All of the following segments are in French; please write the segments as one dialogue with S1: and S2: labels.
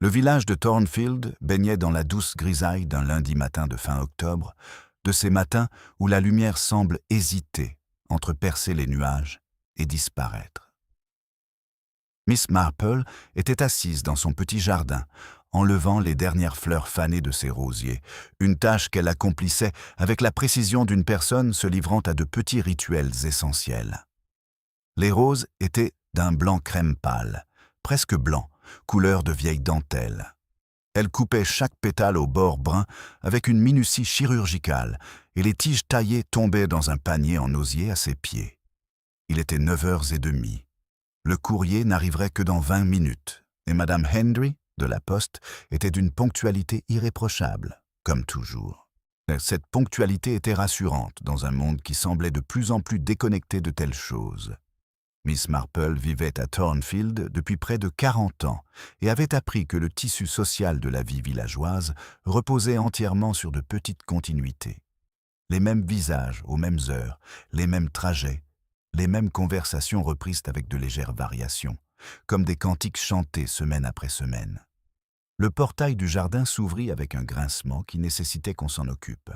S1: Le village de Thornfield baignait dans la douce grisaille d'un lundi matin de fin octobre, de ces matins où la lumière semble hésiter entre percer les nuages et disparaître. Miss Marple était assise dans son petit jardin, enlevant les dernières fleurs fanées de ses rosiers, une tâche qu'elle accomplissait avec la précision d'une personne se livrant à de petits rituels essentiels. Les roses étaient d'un blanc crème pâle, presque blanc, couleur de vieille dentelle. Elle coupait chaque pétale au bord brun avec une minutie chirurgicale, et les tiges taillées tombaient dans un panier en osier à ses pieds. Il était 9h30. Le courrier n'arriverait que dans 20 minutes, et Madame Hendry, de la Poste, était d'une ponctualité irréprochable, comme toujours. Cette ponctualité était rassurante dans un monde qui semblait de plus en plus déconnecté de telles choses. Miss Marple vivait à Thornfield depuis près de 40 ans et avait appris que le tissu social de la vie villageoise reposait entièrement sur de petites continuités. Les mêmes visages aux mêmes heures, les mêmes trajets, les mêmes conversations reprises avec de légères variations, comme des cantiques chantés semaine après semaine. Le portail du jardin s'ouvrit avec un grincement qui nécessitait qu'on s'en occupe.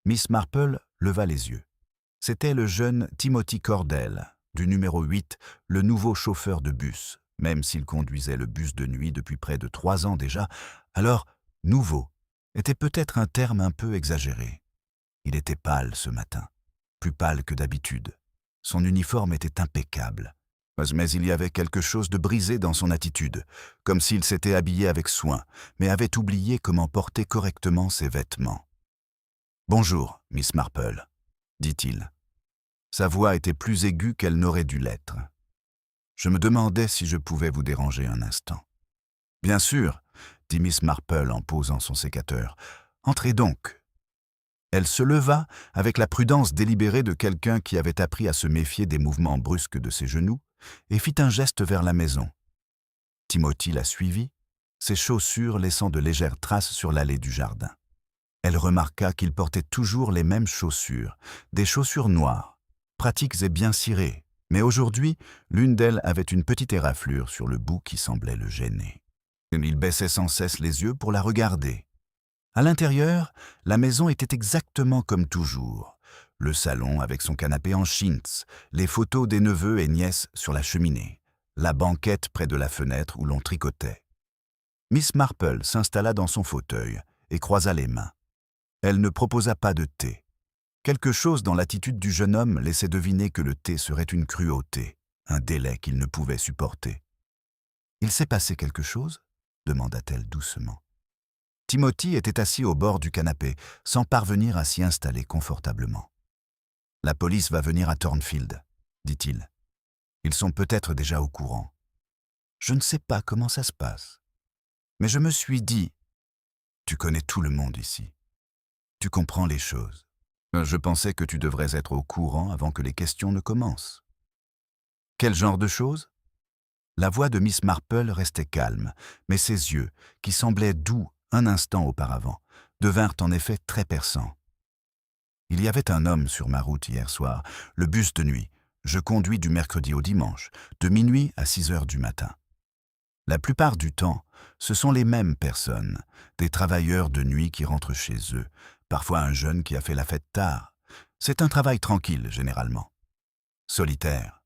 S1: Miss Marple leva les yeux. C'était le jeune Timothy Cordell, du numéro 8, le nouveau chauffeur de bus, même s'il conduisait le bus de nuit depuis près de 3 ans déjà, alors « nouveau » était peut-être un terme un peu exagéré. Il était pâle ce matin, plus pâle que d'habitude. Son uniforme était impeccable, mais il y avait quelque chose de brisé dans son attitude, comme s'il s'était habillé avec soin, mais avait oublié comment porter correctement ses vêtements. « Bonjour, Miss Marple », dit-il. Sa voix était plus aiguë qu'elle n'aurait dû l'être. Je me demandais si je pouvais vous déranger un instant. « Bien sûr, » dit Miss Marple en posant son sécateur. « Entrez donc. » Elle se leva avec la prudence délibérée de quelqu'un qui avait appris à se méfier des mouvements brusques de ses genoux et fit un geste vers la maison. Timothy la suivit, ses chaussures laissant de légères traces sur l'allée du jardin. Elle remarqua qu'il portait toujours les mêmes chaussures, des chaussures noires, pratiques et bien cirées, mais aujourd'hui, l'une d'elles avait une petite éraflure sur le bout qui semblait le gêner. Il baissait sans cesse les yeux pour la regarder. À l'intérieur, la maison était exactement comme toujours. Le salon avec son canapé en chintz, les photos des neveux et nièces sur la cheminée, la banquette près de la fenêtre où l'on tricotait. Miss Marple s'installa dans son fauteuil et croisa les mains. Elle ne proposa pas de thé. Quelque chose dans l'attitude du jeune homme laissait deviner que le thé serait une cruauté, un délai qu'il ne pouvait supporter. « Il s'est passé quelque chose ?» demanda-t-elle doucement. Timothy était assis au bord du canapé, sans parvenir à s'y installer confortablement. « La police va venir à Thornfield, » dit-il. « Ils sont peut-être déjà au courant. Je ne sais pas comment ça se passe. Mais je me suis dit, tu connais tout le monde ici. Tu comprends les choses. Je pensais que tu devrais être au courant avant que les questions ne commencent. » Quel genre de choses ? La voix de Miss Marple restait calme, mais ses yeux, qui semblaient doux un instant auparavant, devinrent en effet très perçants. « Il y avait un homme sur ma route hier soir, le bus de nuit. Je conduis du mercredi au dimanche, de minuit à 6h du matin. La plupart du temps, ce sont les mêmes personnes, des travailleurs de nuit qui rentrent chez eux, parfois un jeune qui a fait la fête tard. C'est un travail tranquille, généralement. Solitaire. »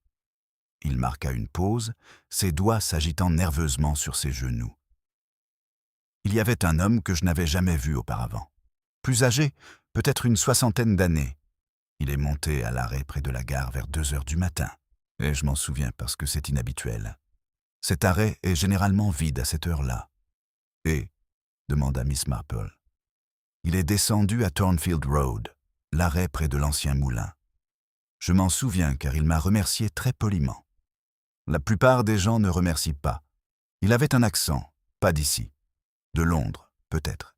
S1: Il marqua une pause, ses doigts s'agitant nerveusement sur ses genoux. Il y avait un homme que je n'avais jamais vu auparavant. Plus âgé, peut-être une 60aine d'années. Il est monté à l'arrêt près de la gare vers 2h du matin. Et je m'en souviens parce que c'est inhabituel. Cet arrêt est généralement vide à cette heure-là. « Et ?» demanda Miss Marple. « Il est descendu à Thornfield Road, l'arrêt près de l'ancien moulin. Je m'en souviens car il m'a remercié très poliment. La plupart des gens ne remercient pas. Il avait un accent, pas d'ici. De Londres, peut-être.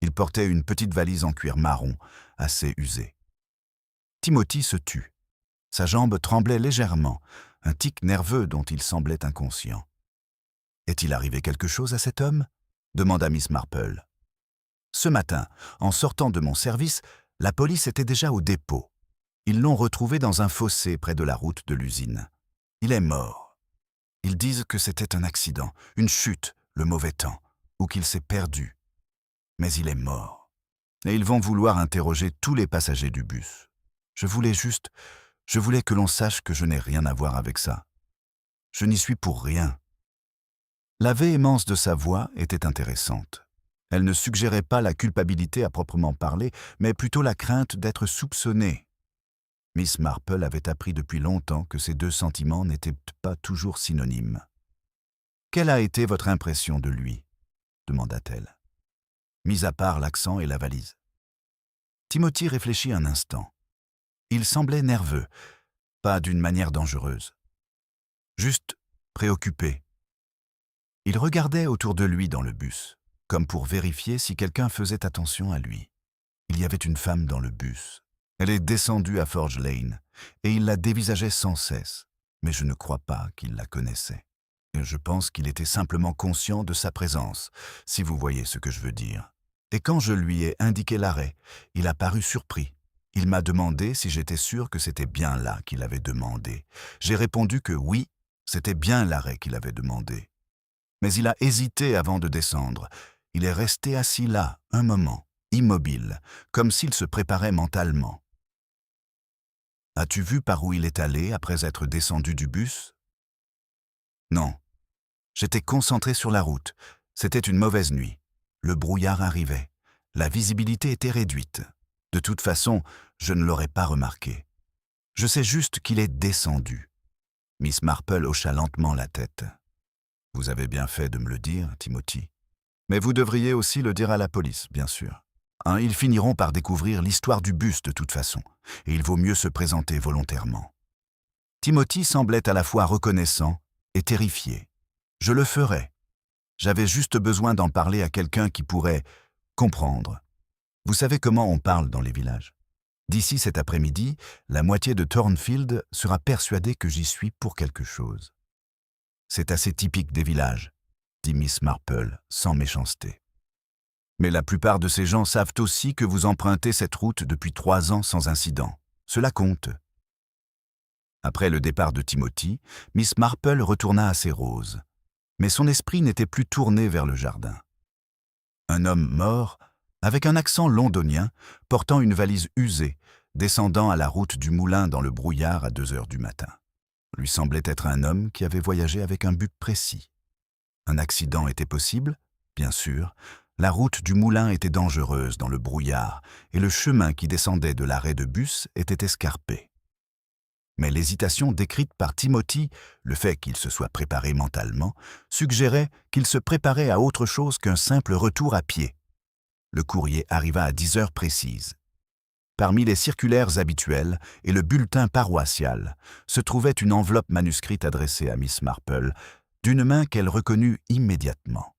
S1: Il portait une petite valise en cuir marron, assez usée. » Timothy se tut. Sa jambe tremblait légèrement, un tic nerveux dont il semblait inconscient. « Est-il arrivé quelque chose à cet homme ?» demanda Miss Marple. « Ce matin, en sortant de mon service, la police était déjà au dépôt. Ils l'ont retrouvé dans un fossé près de la route de l'usine. Il est mort. Ils disent que c'était un accident, une chute, le mauvais temps, ou qu'il s'est perdu. Mais il est mort. Et ils vont vouloir interroger tous les passagers du bus. Je voulais que l'on sache que je n'ai rien à voir avec ça. Je n'y suis pour rien. » La véhémence de sa voix était intéressante. Elle ne suggérait pas la culpabilité à proprement parler, mais plutôt la crainte d'être soupçonnée. Miss Marple avait appris depuis longtemps que ces deux sentiments n'étaient pas toujours synonymes. « Quelle a été votre impression de lui ?» demanda-t-elle. Mis à part l'accent et la valise. Timothy réfléchit un instant. Il semblait nerveux, pas d'une manière dangereuse. Juste préoccupé. Il regardait autour de lui dans le bus, comme pour vérifier si quelqu'un faisait attention à lui. Il y avait une femme dans le bus. Elle est descendue à Forge Lane, et il la dévisageait sans cesse, mais je ne crois pas qu'il la connaissait. Je pense qu'il était simplement conscient de sa présence, si vous voyez ce que je veux dire. Et quand je lui ai indiqué l'arrêt, il a paru surpris. Il m'a demandé si j'étais sûr que c'était bien là qu'il avait demandé. J'ai répondu que oui, c'était bien l'arrêt qu'il avait demandé. Mais il a hésité avant de descendre. Il est resté assis là, un moment, immobile, comme s'il se préparait mentalement. « As-tu vu par où il est allé après être descendu du bus ?»« Non. J'étais concentré sur la route. C'était une mauvaise nuit. Le brouillard arrivait. La visibilité était réduite. De toute façon, je ne l'aurais pas remarqué. Je sais juste qu'il est descendu. » Miss Marple hocha lentement la tête. « Vous avez bien fait de me le dire, Timothy. Mais vous devriez aussi le dire à la police, bien sûr. Ils finiront par découvrir l'histoire du bus de toute façon, et il vaut mieux se présenter volontairement. » Timothy semblait à la fois reconnaissant et terrifié. « Je le ferai. J'avais juste besoin d'en parler à quelqu'un qui pourrait comprendre. Vous savez comment on parle dans les villages. D'ici cet après-midi, la moitié de Thornfield sera persuadée que j'y suis pour quelque chose. » « C'est assez typique des villages, » dit Miss Marple, sans méchanceté. « Mais la plupart de ces gens savent aussi que vous empruntez cette route depuis 3 ans sans incident. Cela compte. » Après le départ de Timothy, Miss Marple retourna à ses roses. Mais son esprit n'était plus tourné vers le jardin. Un homme mort, avec un accent londonien, portant une valise usée, descendant à la route du moulin dans le brouillard à 2 heures du matin. Lui semblait être un homme qui avait voyagé avec un but précis. Un accident était possible, bien sûr. La route du moulin était dangereuse dans le brouillard et le chemin qui descendait de l'arrêt de bus était escarpé. Mais l'hésitation décrite par Timothy, le fait qu'il se soit préparé mentalement, suggérait qu'il se préparait à autre chose qu'un simple retour à pied. Le courrier arriva à 10 heures précises. Parmi les circulaires habituels et le bulletin paroissial se trouvait une enveloppe manuscrite adressée à Miss Marple, d'une main qu'elle reconnut immédiatement.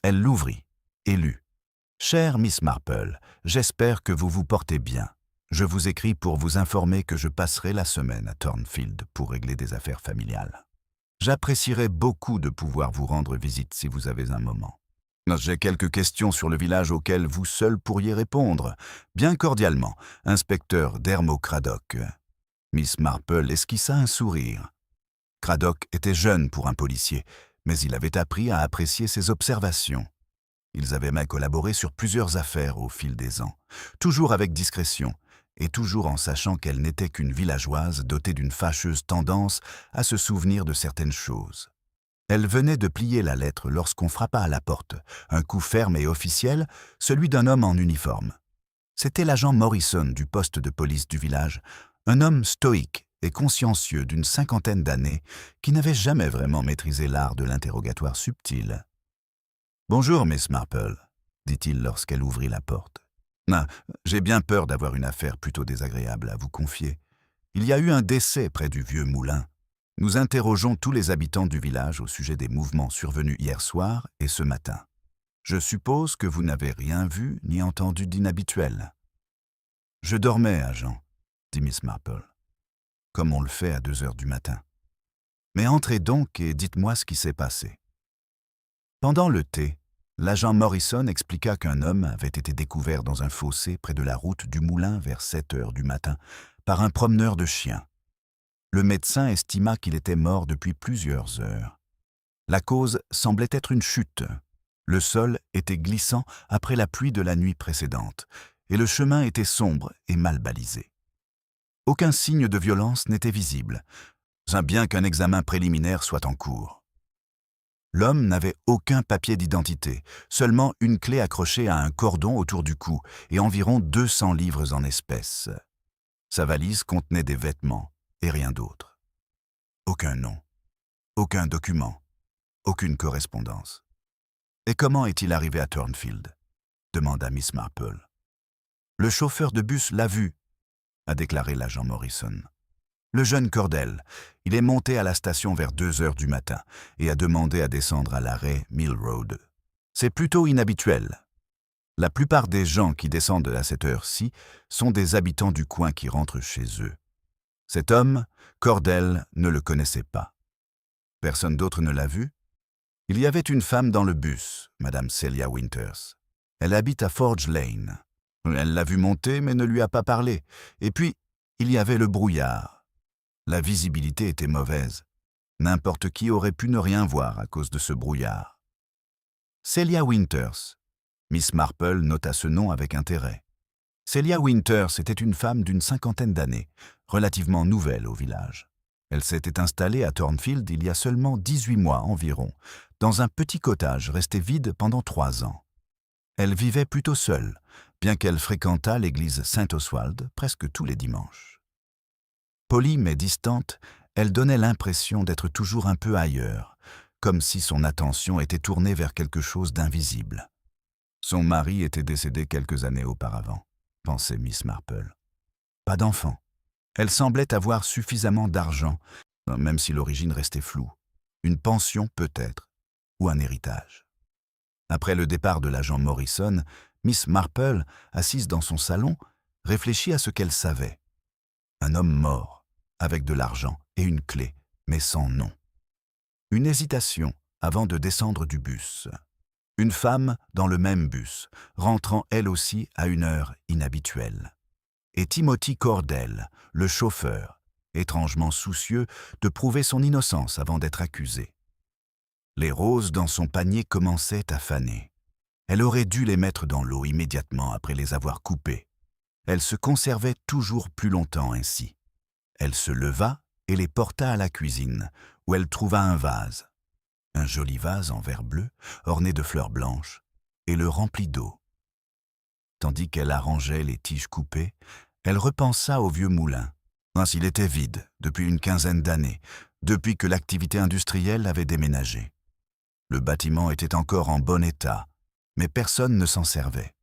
S1: Elle l'ouvrit et lut. « Chère Miss Marple, j'espère que vous vous portez bien. Je vous écris pour vous informer que je passerai la semaine à Thornfield pour régler des affaires familiales. J'apprécierais beaucoup de pouvoir vous rendre visite si vous avez un moment. J'ai quelques questions sur le village auxquelles vous seul pourriez répondre. Bien cordialement, inspecteur Dermot Craddock. » Miss Marple esquissa un sourire. Craddock était jeune pour un policier, mais il avait appris à apprécier ses observations. Ils avaient même collaboré sur plusieurs affaires au fil des ans, toujours avec discrétion, et toujours en sachant qu'elle n'était qu'une villageoise dotée d'une fâcheuse tendance à se souvenir de certaines choses. Elle venait de plier la lettre lorsqu'on frappa à la porte, un coup ferme et officiel, celui d'un homme en uniforme. C'était l'agent Morrison du poste de police du village, un homme stoïque et consciencieux d'une 50aine d'années qui n'avait jamais vraiment maîtrisé l'art de l'interrogatoire subtil. « Bonjour, Miss Marple, » dit-il lorsqu'elle ouvrit la porte. « J'ai bien peur d'avoir une affaire plutôt désagréable à vous confier. Il y a eu un décès près du vieux moulin. Nous interrogeons tous les habitants du village au sujet des mouvements survenus hier soir et ce matin. Je suppose que vous n'avez rien vu ni entendu d'inhabituel. »« Je dormais, agent, » dit Miss Marple, « comme on le fait à 2 heures du matin. Mais entrez donc et dites-moi ce qui s'est passé. » Pendant le thé, l'agent Morrison expliqua qu'un homme avait été découvert dans un fossé près de la route du moulin vers 7 heures du matin par un promeneur de chiens. Le médecin estima qu'il était mort depuis plusieurs heures. La cause semblait être une chute. Le sol était glissant après la pluie de la nuit précédente, et le chemin était sombre et mal balisé. Aucun signe de violence n'était visible, bien qu'un examen préliminaire soit en cours. L'homme n'avait aucun papier d'identité, seulement une clé accrochée à un cordon autour du cou et environ 200 livres en espèces. Sa valise contenait des vêtements et rien d'autre. Aucun nom, aucun document, aucune correspondance. « Et comment est-il arrivé à Thornfield ?» demanda Miss Marple. « Le chauffeur de bus l'a vu », a déclaré l'agent Morrison. « Le jeune Cordell, il est monté à la station vers 2 heures du matin et a demandé à descendre à l'arrêt Mill Road. C'est plutôt inhabituel. La plupart des gens qui descendent à cette heure-ci sont des habitants du coin qui rentrent chez eux. Cet homme, Cordell, ne le connaissait pas. Personne d'autre ne l'a vu? Il y avait une femme dans le bus, Madame Celia Winters. Elle habite à Forge Lane. Elle l'a vu monter mais ne lui a pas parlé. Et puis, il y avait le brouillard. La visibilité était mauvaise. N'importe qui aurait pu ne rien voir à cause de ce brouillard. Celia Winters. Miss Marple nota ce nom avec intérêt. Celia Winters était une femme d'une 50aine d'années, relativement nouvelle au village. Elle s'était installée à Thornfield il y a seulement 18 mois environ, dans un petit cottage resté vide pendant 3 ans. Elle vivait plutôt seule, bien qu'elle fréquentât l'église Saint-Oswald presque tous les dimanches. Polie mais distante, elle donnait l'impression d'être toujours un peu ailleurs, comme si son attention était tournée vers quelque chose d'invisible. Son mari était décédé quelques années auparavant, pensait Miss Marple. Pas d'enfant. Elle semblait avoir suffisamment d'argent, même si l'origine restait floue. Une pension peut-être, ou un héritage. Après le départ de l'agent Morrison, Miss Marple, assise dans son salon, réfléchit à ce qu'elle savait. Un homme mort, avec de l'argent et une clé, mais sans nom. Une hésitation avant de descendre du bus. Une femme dans le même bus, rentrant elle aussi à une heure inhabituelle. Et Timothy Cordell, le chauffeur, étrangement soucieux de prouver son innocence avant d'être accusé. Les roses dans son panier commençaient à faner. Elle aurait dû les mettre dans l'eau immédiatement après les avoir coupées. Elle se conservait toujours plus longtemps ainsi. Elle se leva et les porta à la cuisine, où elle trouva un vase. Un joli vase en verre bleu, orné de fleurs blanches, et le remplit d'eau. Tandis qu'elle arrangeait les tiges coupées, elle repensa au vieux moulin. Il était vide depuis une 15aine d'années, depuis que l'activité industrielle avait déménagé. Le bâtiment était encore en bon état, mais personne ne s'en servait.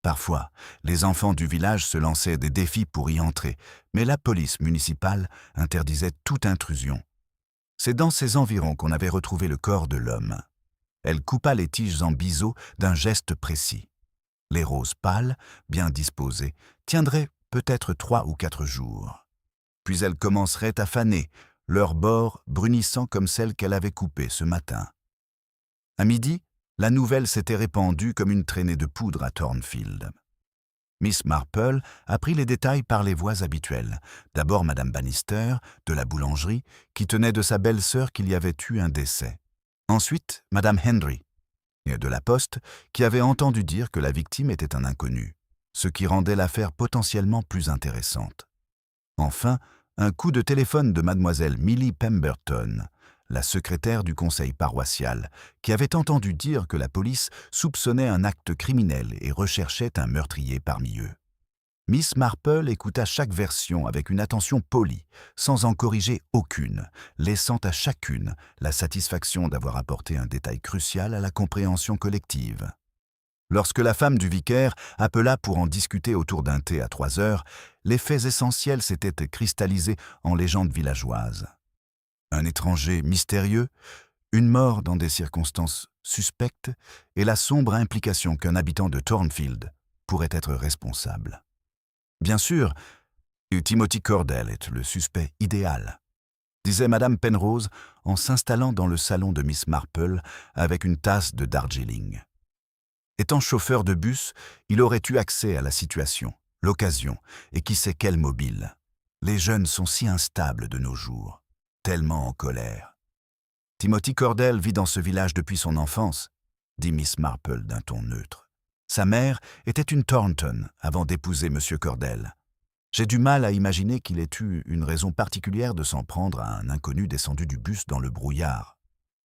S1: Parfois, les enfants du village se lançaient des défis pour y entrer, mais la police municipale interdisait toute intrusion. C'est dans ces environs qu'on avait retrouvé le corps de l'homme. Elle coupa les tiges en biseau d'un geste précis. Les roses pâles, bien disposées, tiendraient peut-être 3 ou 4 jours. Puis elles commenceraient à faner, leurs bords brunissant comme celles qu'elle avait coupées ce matin. À midi, la nouvelle s'était répandue comme une traînée de poudre à Thornfield. Miss Marple apprit les détails par les voies habituelles. D'abord Madame Bannister, de la boulangerie, qui tenait de sa belle-sœur qu'il y avait eu un décès. Ensuite, Madame Henry, de la poste, qui avait entendu dire que la victime était un inconnu, ce qui rendait l'affaire potentiellement plus intéressante. Enfin, un coup de téléphone de Mademoiselle Millie Pemberton, la secrétaire du conseil paroissial, qui avait entendu dire que la police soupçonnait un acte criminel et recherchait un meurtrier parmi eux. Miss Marple écouta chaque version avec une attention polie, sans en corriger aucune, laissant à chacune la satisfaction d'avoir apporté un détail crucial à la compréhension collective. Lorsque la femme du vicaire appela pour en discuter autour d'un thé à 3 heures, les faits essentiels s'étaient cristallisés en légendes villageoises. Un étranger mystérieux, une mort dans des circonstances suspectes et la sombre implication qu'un habitant de Thornfield pourrait être responsable. Bien sûr, Timothy Cordell est le suspect idéal, disait Madame Penrose en s'installant dans le salon de Miss Marple avec une tasse de Darjeeling. Étant chauffeur de bus, il aurait eu accès à la situation, l'occasion et qui sait quel mobile. Les jeunes sont si instables de nos jours, tellement en colère. Timothy Cordell vit dans ce village depuis son enfance, dit Miss Marple d'un ton neutre. Sa mère était une Thornton avant d'épouser M. Cordell. J'ai du mal à imaginer qu'il ait eu une raison particulière de s'en prendre à un inconnu descendu du bus dans le brouillard.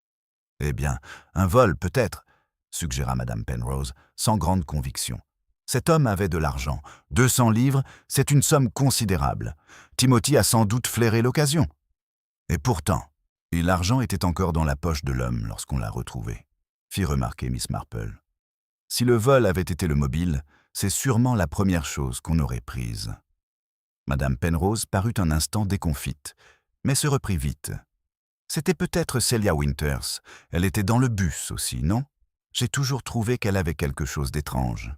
S1: « Eh bien, un vol peut-être », suggéra Madame Penrose, sans grande conviction. Cet homme avait de l'argent. 200 livres, c'est une somme considérable. Timothy a sans doute flairé l'occasion. Et pourtant, l'argent était encore dans la poche de l'homme lorsqu'on l'a retrouvé, fit remarquer Miss Marple. Si le vol avait été le mobile, c'est sûrement la première chose qu'on aurait prise. Madame Penrose parut un instant déconfite, mais se reprit vite. C'était peut-être Celia Winters. Elle était dans le bus aussi, non? J'ai toujours trouvé qu'elle avait quelque chose d'étrange.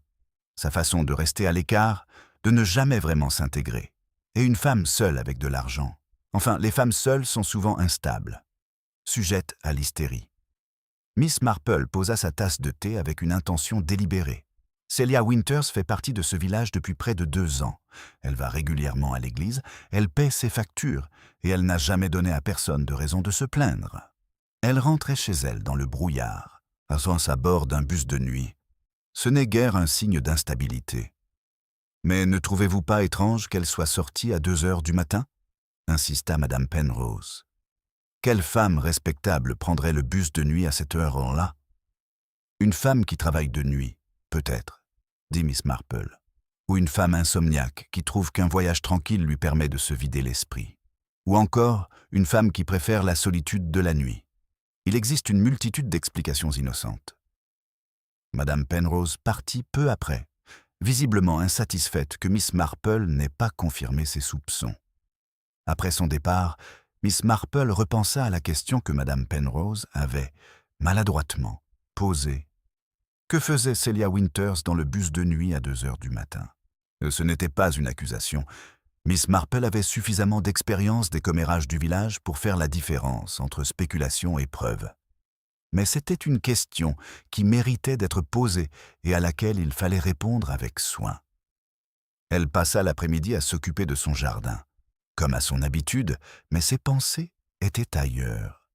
S1: Sa façon de rester à l'écart, de ne jamais vraiment s'intégrer. Et une femme seule avec de l'argent. Enfin, les femmes seules sont souvent instables, sujettes à l'hystérie. Miss Marple posa sa tasse de thé avec une intention délibérée. Celia Winters fait partie de ce village depuis près de 2 ans. Elle va régulièrement à l'église, elle paie ses factures et elle n'a jamais donné à personne de raison de se plaindre. Elle rentrait chez elle dans le brouillard, à bord d'un bus de nuit. Ce n'est guère un signe d'instabilité. Mais ne trouvez-vous pas étrange qu'elle soit sortie à 2 heures du matin ? Insista Madame Penrose. Quelle femme respectable prendrait le bus de nuit à cette heure-là ? Une femme qui travaille de nuit, peut-être, dit Miss Marple. Ou une femme insomniaque qui trouve qu'un voyage tranquille lui permet de se vider l'esprit. Ou encore une femme qui préfère la solitude de la nuit. Il existe une multitude d'explications innocentes. Madame Penrose partit peu après, visiblement insatisfaite que Miss Marple n'ait pas confirmé ses soupçons. Après son départ, Miss Marple repensa à la question que Madame Penrose avait, maladroitement, posée. Que faisait Celia Winters dans le bus de nuit à 2 heures du matin ? Ce n'était pas une accusation. Miss Marple avait suffisamment d'expérience des commérages du village pour faire la différence entre spéculation et preuve. Mais c'était une question qui méritait d'être posée et à laquelle il fallait répondre avec soin. Elle passa l'après-midi à s'occuper de son jardin, comme à son habitude, mais ses pensées étaient ailleurs.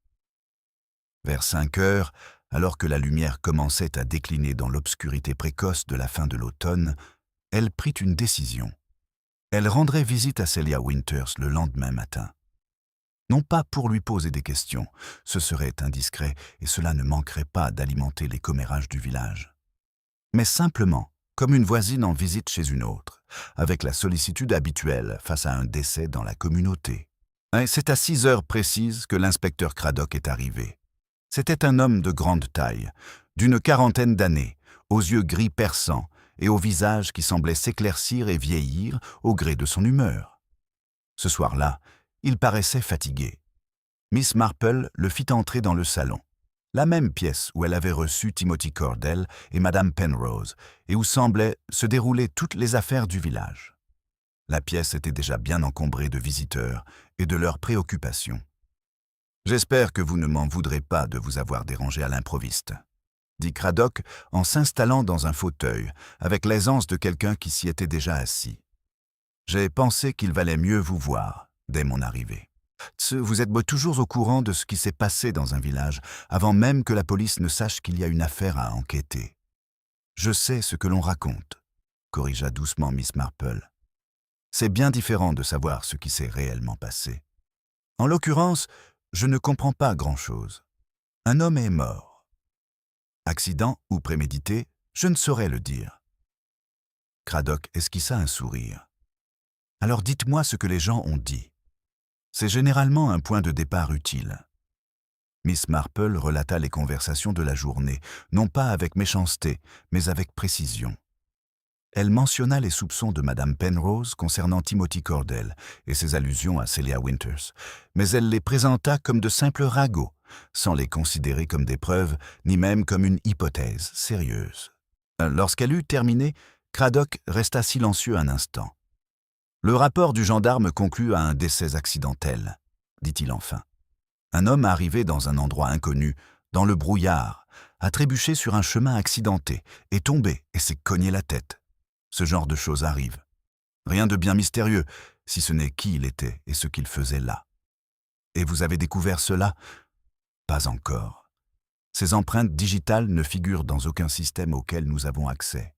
S1: Vers 5 heures, alors que la lumière commençait à décliner dans l'obscurité précoce de la fin de l'automne, elle prit une décision. Elle rendrait visite à Celia Winters le lendemain matin. Non pas pour lui poser des questions, ce serait indiscret et cela ne manquerait pas d'alimenter les commérages du village, mais simplement comme une voisine en visite chez une autre, avec la sollicitude habituelle face à un décès dans la communauté. Et c'est à 6 heures précises que l'inspecteur Craddock est arrivé. C'était un homme de grande taille, d'une 40aine d'années, aux yeux gris perçants et au visage qui semblait s'éclaircir et vieillir au gré de son humeur. Ce soir-là, il paraissait fatigué. Miss Marple le fit entrer dans le salon, la même pièce où elle avait reçu Timothy Cordell et Madame Penrose, et où semblaient se dérouler toutes les affaires du village. La pièce était déjà bien encombrée de visiteurs et de leurs préoccupations. « J'espère que vous ne m'en voudrez pas de vous avoir dérangé à l'improviste », dit Craddock en s'installant dans un fauteuil, avec l'aisance de quelqu'un qui s'y était déjà assis. « J'ai pensé qu'il valait mieux vous voir dès mon arrivée. Vous êtes toujours au courant de ce qui s'est passé dans un village, avant même que la police ne sache qu'il y a une affaire à enquêter. »« Je sais ce que l'on raconte, » corrigea doucement Miss Marple. « C'est bien différent de savoir ce qui s'est réellement passé. En l'occurrence, je ne comprends pas grand-chose. Un homme est mort. Accident ou prémédité, je ne saurais le dire. » Craddock esquissa un sourire. « Alors dites-moi ce que les gens ont dit. C'est généralement un point de départ utile. » Miss Marple relata les conversations de la journée, non pas avec méchanceté, mais avec précision. Elle mentionna les soupçons de Madame Penrose concernant Timothy Cordell et ses allusions à Celia Winters, mais elle les présenta comme de simples ragots, sans les considérer comme des preuves, ni même comme une hypothèse sérieuse. Lorsqu'elle eut terminé, Craddock resta silencieux un instant. « Le rapport du gendarme conclut à un décès accidentel, » dit-il enfin. « Un homme arrivé dans un endroit inconnu, dans le brouillard, a trébuché sur un chemin accidenté, est tombé et s'est cogné la tête. Ce genre de choses arrive. Rien de bien mystérieux, si ce n'est qui il était et ce qu'il faisait là. Et vous avez découvert cela ? Pas encore. Ces empreintes digitales ne figurent dans aucun système auquel nous avons accès.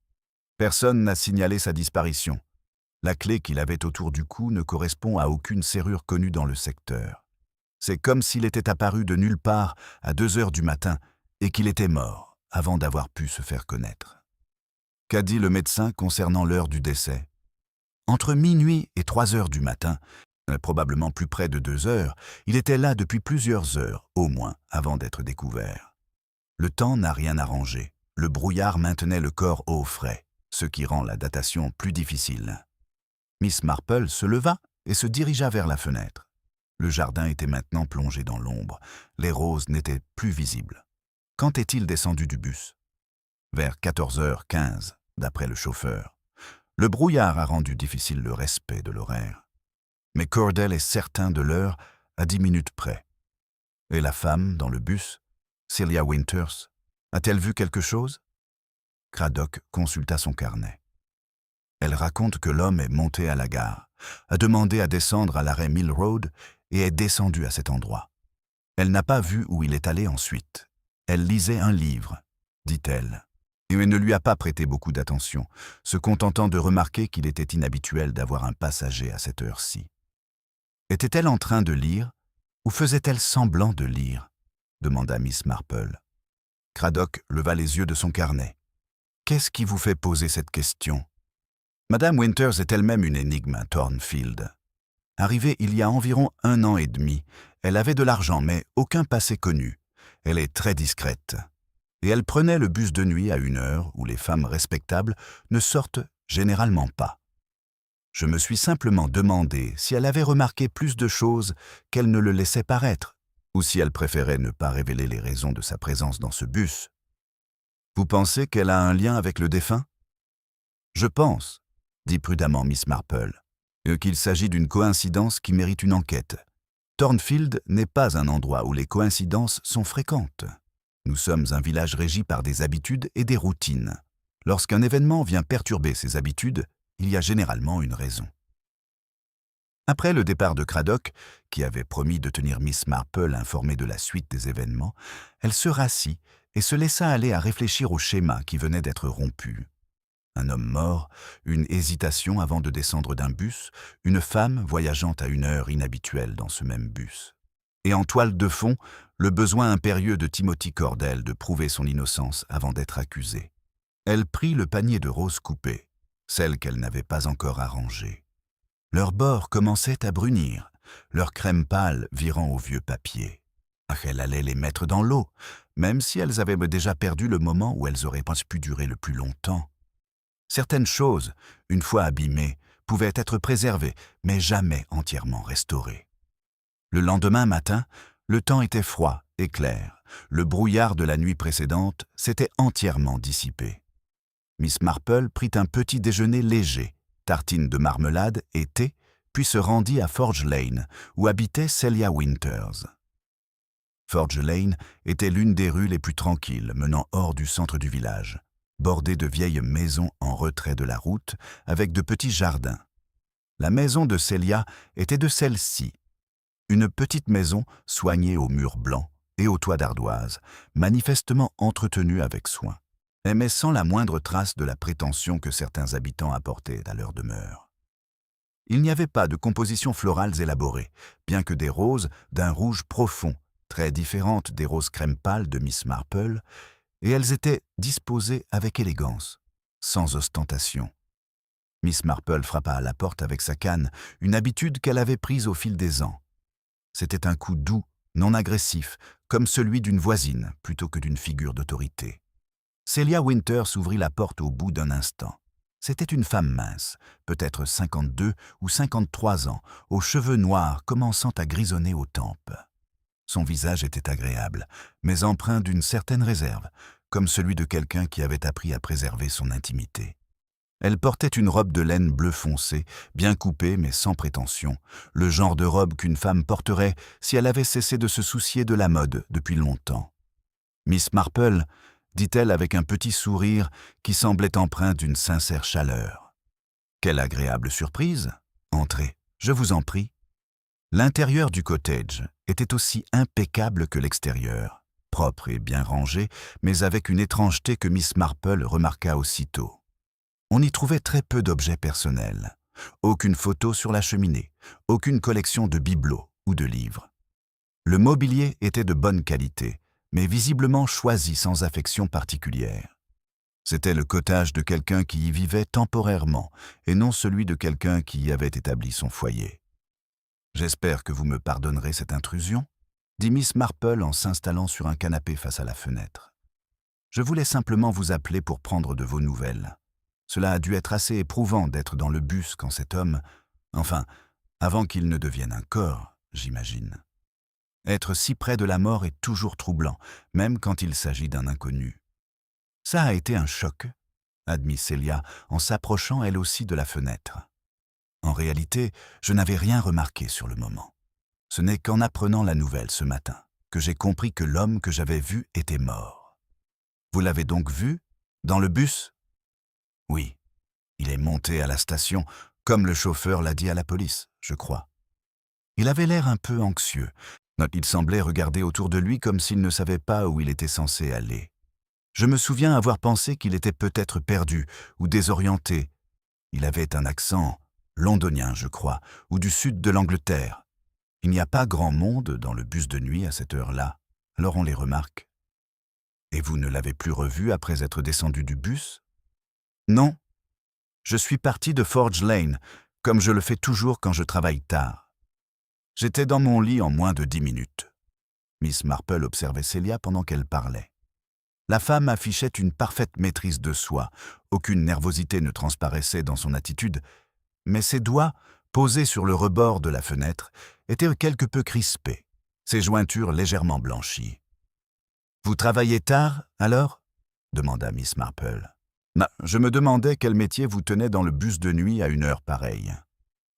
S1: Personne n'a signalé sa disparition. La clé qu'il avait autour du cou ne correspond à aucune serrure connue dans le secteur. C'est comme s'il était apparu de nulle part à 2 heures du matin et qu'il était mort avant d'avoir pu se faire connaître. Qu'a dit le médecin concernant l'heure du décès? Entre minuit et 3 heures du matin, probablement plus près de 2 heures, il était là depuis plusieurs heures, au moins, avant d'être découvert. Le temps n'a rien arrangé. Le brouillard maintenait le corps au frais, ce qui rend la datation plus difficile. Miss Marple se leva et se dirigea vers la fenêtre. Le jardin était maintenant plongé dans l'ombre. Les roses n'étaient plus visibles. Quand est-il descendu du bus? Vers 14h15, d'après le chauffeur. Le brouillard a rendu difficile le respect de l'horaire. Mais Cordell est certain de l'heure à 10 minutes près. Et la femme, dans le bus, Celia Winters, a-t-elle vu quelque chose? Craddock consulta son carnet. Elle raconte que l'homme est monté à la gare, a demandé à descendre à l'arrêt Mill Road et est descendu à cet endroit. Elle n'a pas vu où il est allé ensuite. Elle lisait un livre, dit-elle, et ne lui a pas prêté beaucoup d'attention, se contentant de remarquer qu'il était inhabituel d'avoir un passager à cette heure-ci. Était-elle en train de lire ou faisait-elle semblant de lire? Demanda Miss Marple. Craddock leva les yeux de son carnet. Qu'est-ce qui vous fait poser cette question? Madame Winters est elle-même une énigme à Thornfield. Arrivée il y a environ 1 an et demi, elle avait de l'argent mais aucun passé connu. Elle est très discrète. Et elle prenait le bus de nuit à une heure où les femmes respectables ne sortent généralement pas. Je me suis simplement demandé si elle avait remarqué plus de choses qu'elle ne le laissait paraître, ou si elle préférait ne pas révéler les raisons de sa présence dans ce bus. Vous pensez qu'elle a un lien avec le défunt? Je pense, dit prudemment Miss Marple, qu'il s'agit d'une coïncidence qui mérite une enquête. Thornfield n'est pas un endroit où les coïncidences sont fréquentes. Nous sommes un village régi par des habitudes et des routines. Lorsqu'un événement vient perturber ces habitudes, il y a généralement une raison. Après le départ de Craddock, qui avait promis de tenir Miss Marple informée de la suite des événements, elle se rassit et se laissa aller à réfléchir au schéma qui venait d'être rompu. Un homme mort, une hésitation avant de descendre d'un bus, une femme voyageant à une heure inhabituelle dans ce même bus. Et en toile de fond, le besoin impérieux de Timothy Cordell de prouver son innocence avant d'être accusé. Elle prit le panier de roses coupées, celles qu'elle n'avait pas encore arrangées. Leurs bords commençaient à brunir, leur crème pâle virant au vieux papier. Elle allait les mettre dans l'eau, même si elles avaient déjà perdu le moment où elles auraient pu durer le plus longtemps. Certaines choses, une fois abîmées, pouvaient être préservées, mais jamais entièrement restaurées. Le lendemain matin, le temps était froid et clair. Le brouillard de la nuit précédente s'était entièrement dissipé. Miss Marple prit un petit déjeuner léger, tartines de marmelade et thé, puis se rendit à Forge Lane, où habitait Celia Winters. Forge Lane était l'une des rues les plus tranquilles menant hors du centre du village, bordée de vieilles maisons en retrait de la route, avec de petits jardins. La maison de Celia était de celle-ci. Une petite maison soignée aux murs blancs et au toit d'ardoise, manifestement entretenue avec soin, mais sans la moindre trace de la prétention que certains habitants apportaient à leur demeure. Il n'y avait pas de compositions florales élaborées, bien que des roses d'un rouge profond, très différentes des roses crème pâle de Miss Marple, et elles étaient disposées avec élégance, sans ostentation. Miss Marple frappa à la porte avec sa canne, une habitude qu'elle avait prise au fil des ans. C'était un coup doux, non agressif, comme celui d'une voisine plutôt que d'une figure d'autorité. Celia Winters ouvrit la porte au bout d'un instant. C'était une femme mince, peut-être 52 ou 53 ans, aux cheveux noirs commençant à grisonner aux tempes. Son visage était agréable, mais empreint d'une certaine réserve, comme celui de quelqu'un qui avait appris à préserver son intimité. Elle portait une robe de laine bleu foncé, bien coupée mais sans prétention, le genre de robe qu'une femme porterait si elle avait cessé de se soucier de la mode depuis longtemps. « Miss Marple », dit-elle avec un petit sourire qui semblait empreint d'une sincère chaleur. « Quelle agréable surprise! Entrez, je vous en prie. » L'intérieur du cottage était aussi impeccable que l'extérieur, propre et bien rangé, mais avec une étrangeté que Miss Marple remarqua aussitôt. On y trouvait très peu d'objets personnels. Aucune photo sur la cheminée, aucune collection de bibelots ou de livres. Le mobilier était de bonne qualité, mais visiblement choisi sans affection particulière. C'était le cottage de quelqu'un qui y vivait temporairement, et non celui de quelqu'un qui y avait établi son foyer. « J'espère que vous me pardonnerez cette intrusion », dit Miss Marple en s'installant sur un canapé face à la fenêtre. « Je voulais simplement vous appeler pour prendre de vos nouvelles. Cela a dû être assez éprouvant d'être dans le bus quand cet homme... Enfin, avant qu'il ne devienne un corps, j'imagine. Être si près de la mort est toujours troublant, même quand il s'agit d'un inconnu. Ça a été un choc, admit Celia en s'approchant elle aussi de la fenêtre. En réalité, je n'avais rien remarqué sur le moment. Ce n'est qu'en apprenant la nouvelle ce matin que j'ai compris que l'homme que j'avais vu était mort. Vous l'avez donc vu, dans le bus ? Oui, il est monté à la station, comme le chauffeur l'a dit à la police, je crois. Il avait l'air un peu anxieux. Il semblait regarder autour de lui comme s'il ne savait pas où il était censé aller. Je me souviens avoir pensé qu'il était peut-être perdu ou désorienté. Il avait un accent londonien, je crois, ou du sud de l'Angleterre. Il n'y a pas grand monde dans le bus de nuit à cette heure-là, alors on les remarque. Et vous ne l'avez plus revu après être descendu du bus ? Non. Je suis parti de Forge Lane, comme je le fais toujours quand je travaille tard. J'étais dans mon lit en moins de 10 minutes. Miss Marple observait Celia pendant qu'elle parlait. La femme affichait une parfaite maîtrise de soi, aucune nervosité ne transparaissait dans son attitude, mais ses doigts, posés sur le rebord de la fenêtre, étaient quelque peu crispés, ses jointures légèrement blanchies. « Vous travaillez tard, alors ?» demanda Miss Marple. « Je me demandais quel métier vous tenait dans le bus de nuit à une heure pareille.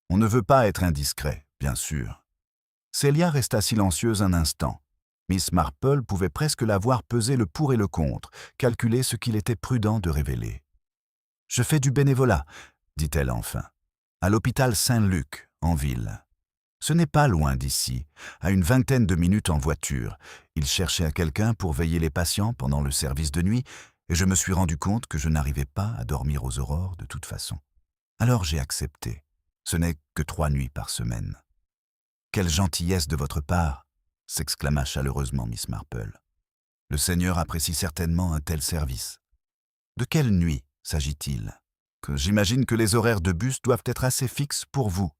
S1: On ne veut pas être indiscret, bien sûr. » Celia resta silencieuse un instant. Miss Marple pouvait presque la voir peser le pour et le contre, calculer ce qu'il était prudent de révéler. « Je fais du bénévolat, » dit-elle enfin, « à l'hôpital Saint-Luc, en ville. Ce n'est pas loin d'ici, à une vingtaine de minutes en voiture. Il cherchait à quelqu'un pour veiller les patients pendant le service de nuit, et je me suis rendu compte que je n'arrivais pas à dormir aux aurores de toute façon. Alors j'ai accepté. Ce n'est que 3 nuits par semaine. »« Quelle gentillesse de votre part !» s'exclama chaleureusement Miss Marple. « Le Seigneur apprécie certainement un tel service. De quelle nuit s'agit-il ? Que j'imagine que les horaires de bus doivent être assez fixes pour vous. »«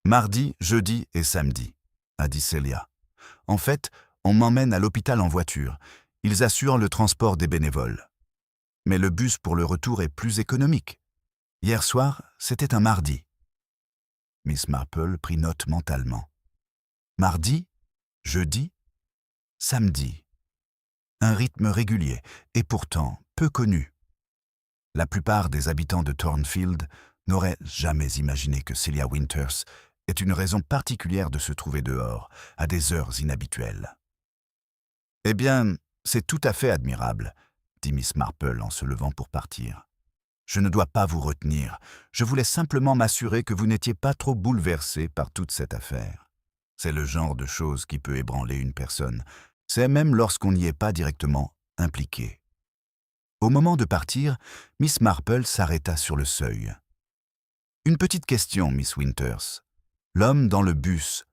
S1: Mardi, jeudi et samedi, » a dit Celia. « En fait, on m'emmène à l'hôpital en voiture. Ils assurent le transport des bénévoles. Mais le bus pour le retour est plus économique. Hier soir, c'était un mardi. » Miss Marple prit note mentalement. Mardi, jeudi, samedi. Un rythme régulier, et pourtant peu connu. La plupart des habitants de Thornfield n'auraient jamais imaginé que Celia Winters ait une raison particulière de se trouver dehors, à des heures inhabituelles. « Eh bien, c'est tout à fait admirable, » dit Miss Marple en se levant pour partir. « Je ne dois pas vous retenir, je voulais simplement m'assurer que vous n'étiez pas trop bouleversé par toute cette affaire. C'est le genre de chose qui peut ébranler une personne, c'est même lorsqu'on n'y est pas directement impliqué. » Au moment de partir, Miss Marple s'arrêta sur le seuil. « Une petite question, Miss Winters. L'homme dans le bus,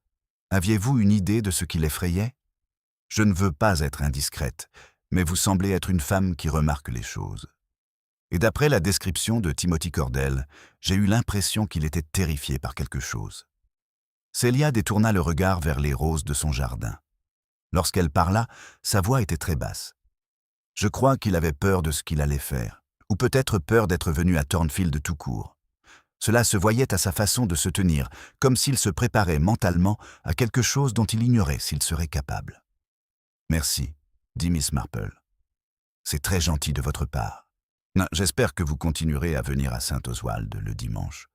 S1: aviez-vous une idée de ce qui l'effrayait ? Je ne veux pas être indiscrète, mais vous semblez être une femme qui remarque les choses. Et d'après la description de Timothy Cordell, j'ai eu l'impression qu'il était terrifié par quelque chose. » Celia détourna le regard vers les roses de son jardin. Lorsqu'elle parla, sa voix était très basse. Je crois qu'il avait peur de ce qu'il allait faire, ou peut-être peur d'être venu à Thornfield tout court. Cela se voyait à sa façon de se tenir, comme s'il se préparait mentalement à quelque chose dont il ignorait s'il serait capable. « Merci, » dit Miss Marple. « C'est très gentil de votre part. J'espère que vous continuerez à venir à Saint-Oswald le dimanche.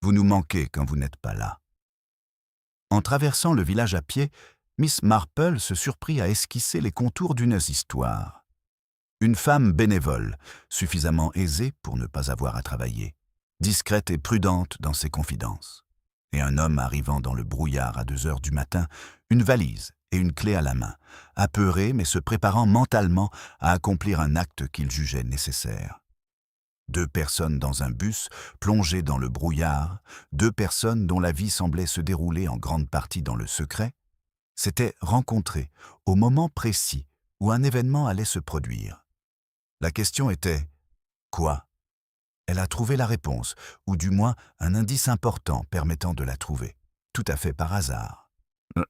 S1: Vous nous manquez quand vous n'êtes pas là. » En traversant le village à pied, Miss Marple se surprit à esquisser les contours d'une histoire. Une femme bénévole, suffisamment aisée pour ne pas avoir à travailler, discrète et prudente dans ses confidences. et un homme arrivant dans le brouillard à 2 heures du matin, une valise et une clé à la main, apeuré mais se préparant mentalement à accomplir un acte qu'il jugeait nécessaire. 2 personnes dans un bus, plongées dans le brouillard, 2 personnes dont la vie semblait se dérouler en grande partie dans le secret, s'étaient rencontrées au moment précis où un événement allait se produire. La question était « Quoi ?» Elle a trouvé la réponse, ou du moins un indice important permettant de la trouver, tout à fait par hasard.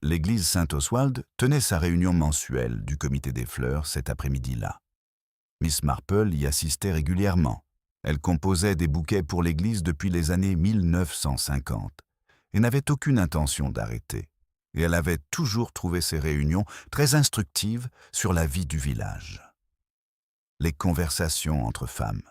S1: L'église Saint-Oswald tenait sa réunion mensuelle du comité des fleurs cet après-midi-là. Miss Marple y assistait régulièrement. Elle composait des bouquets pour l'église depuis les années 1950 et n'avait aucune intention d'arrêter. Et elle avait toujours trouvé ces réunions très instructives sur la vie du village. Les conversations entre femmes,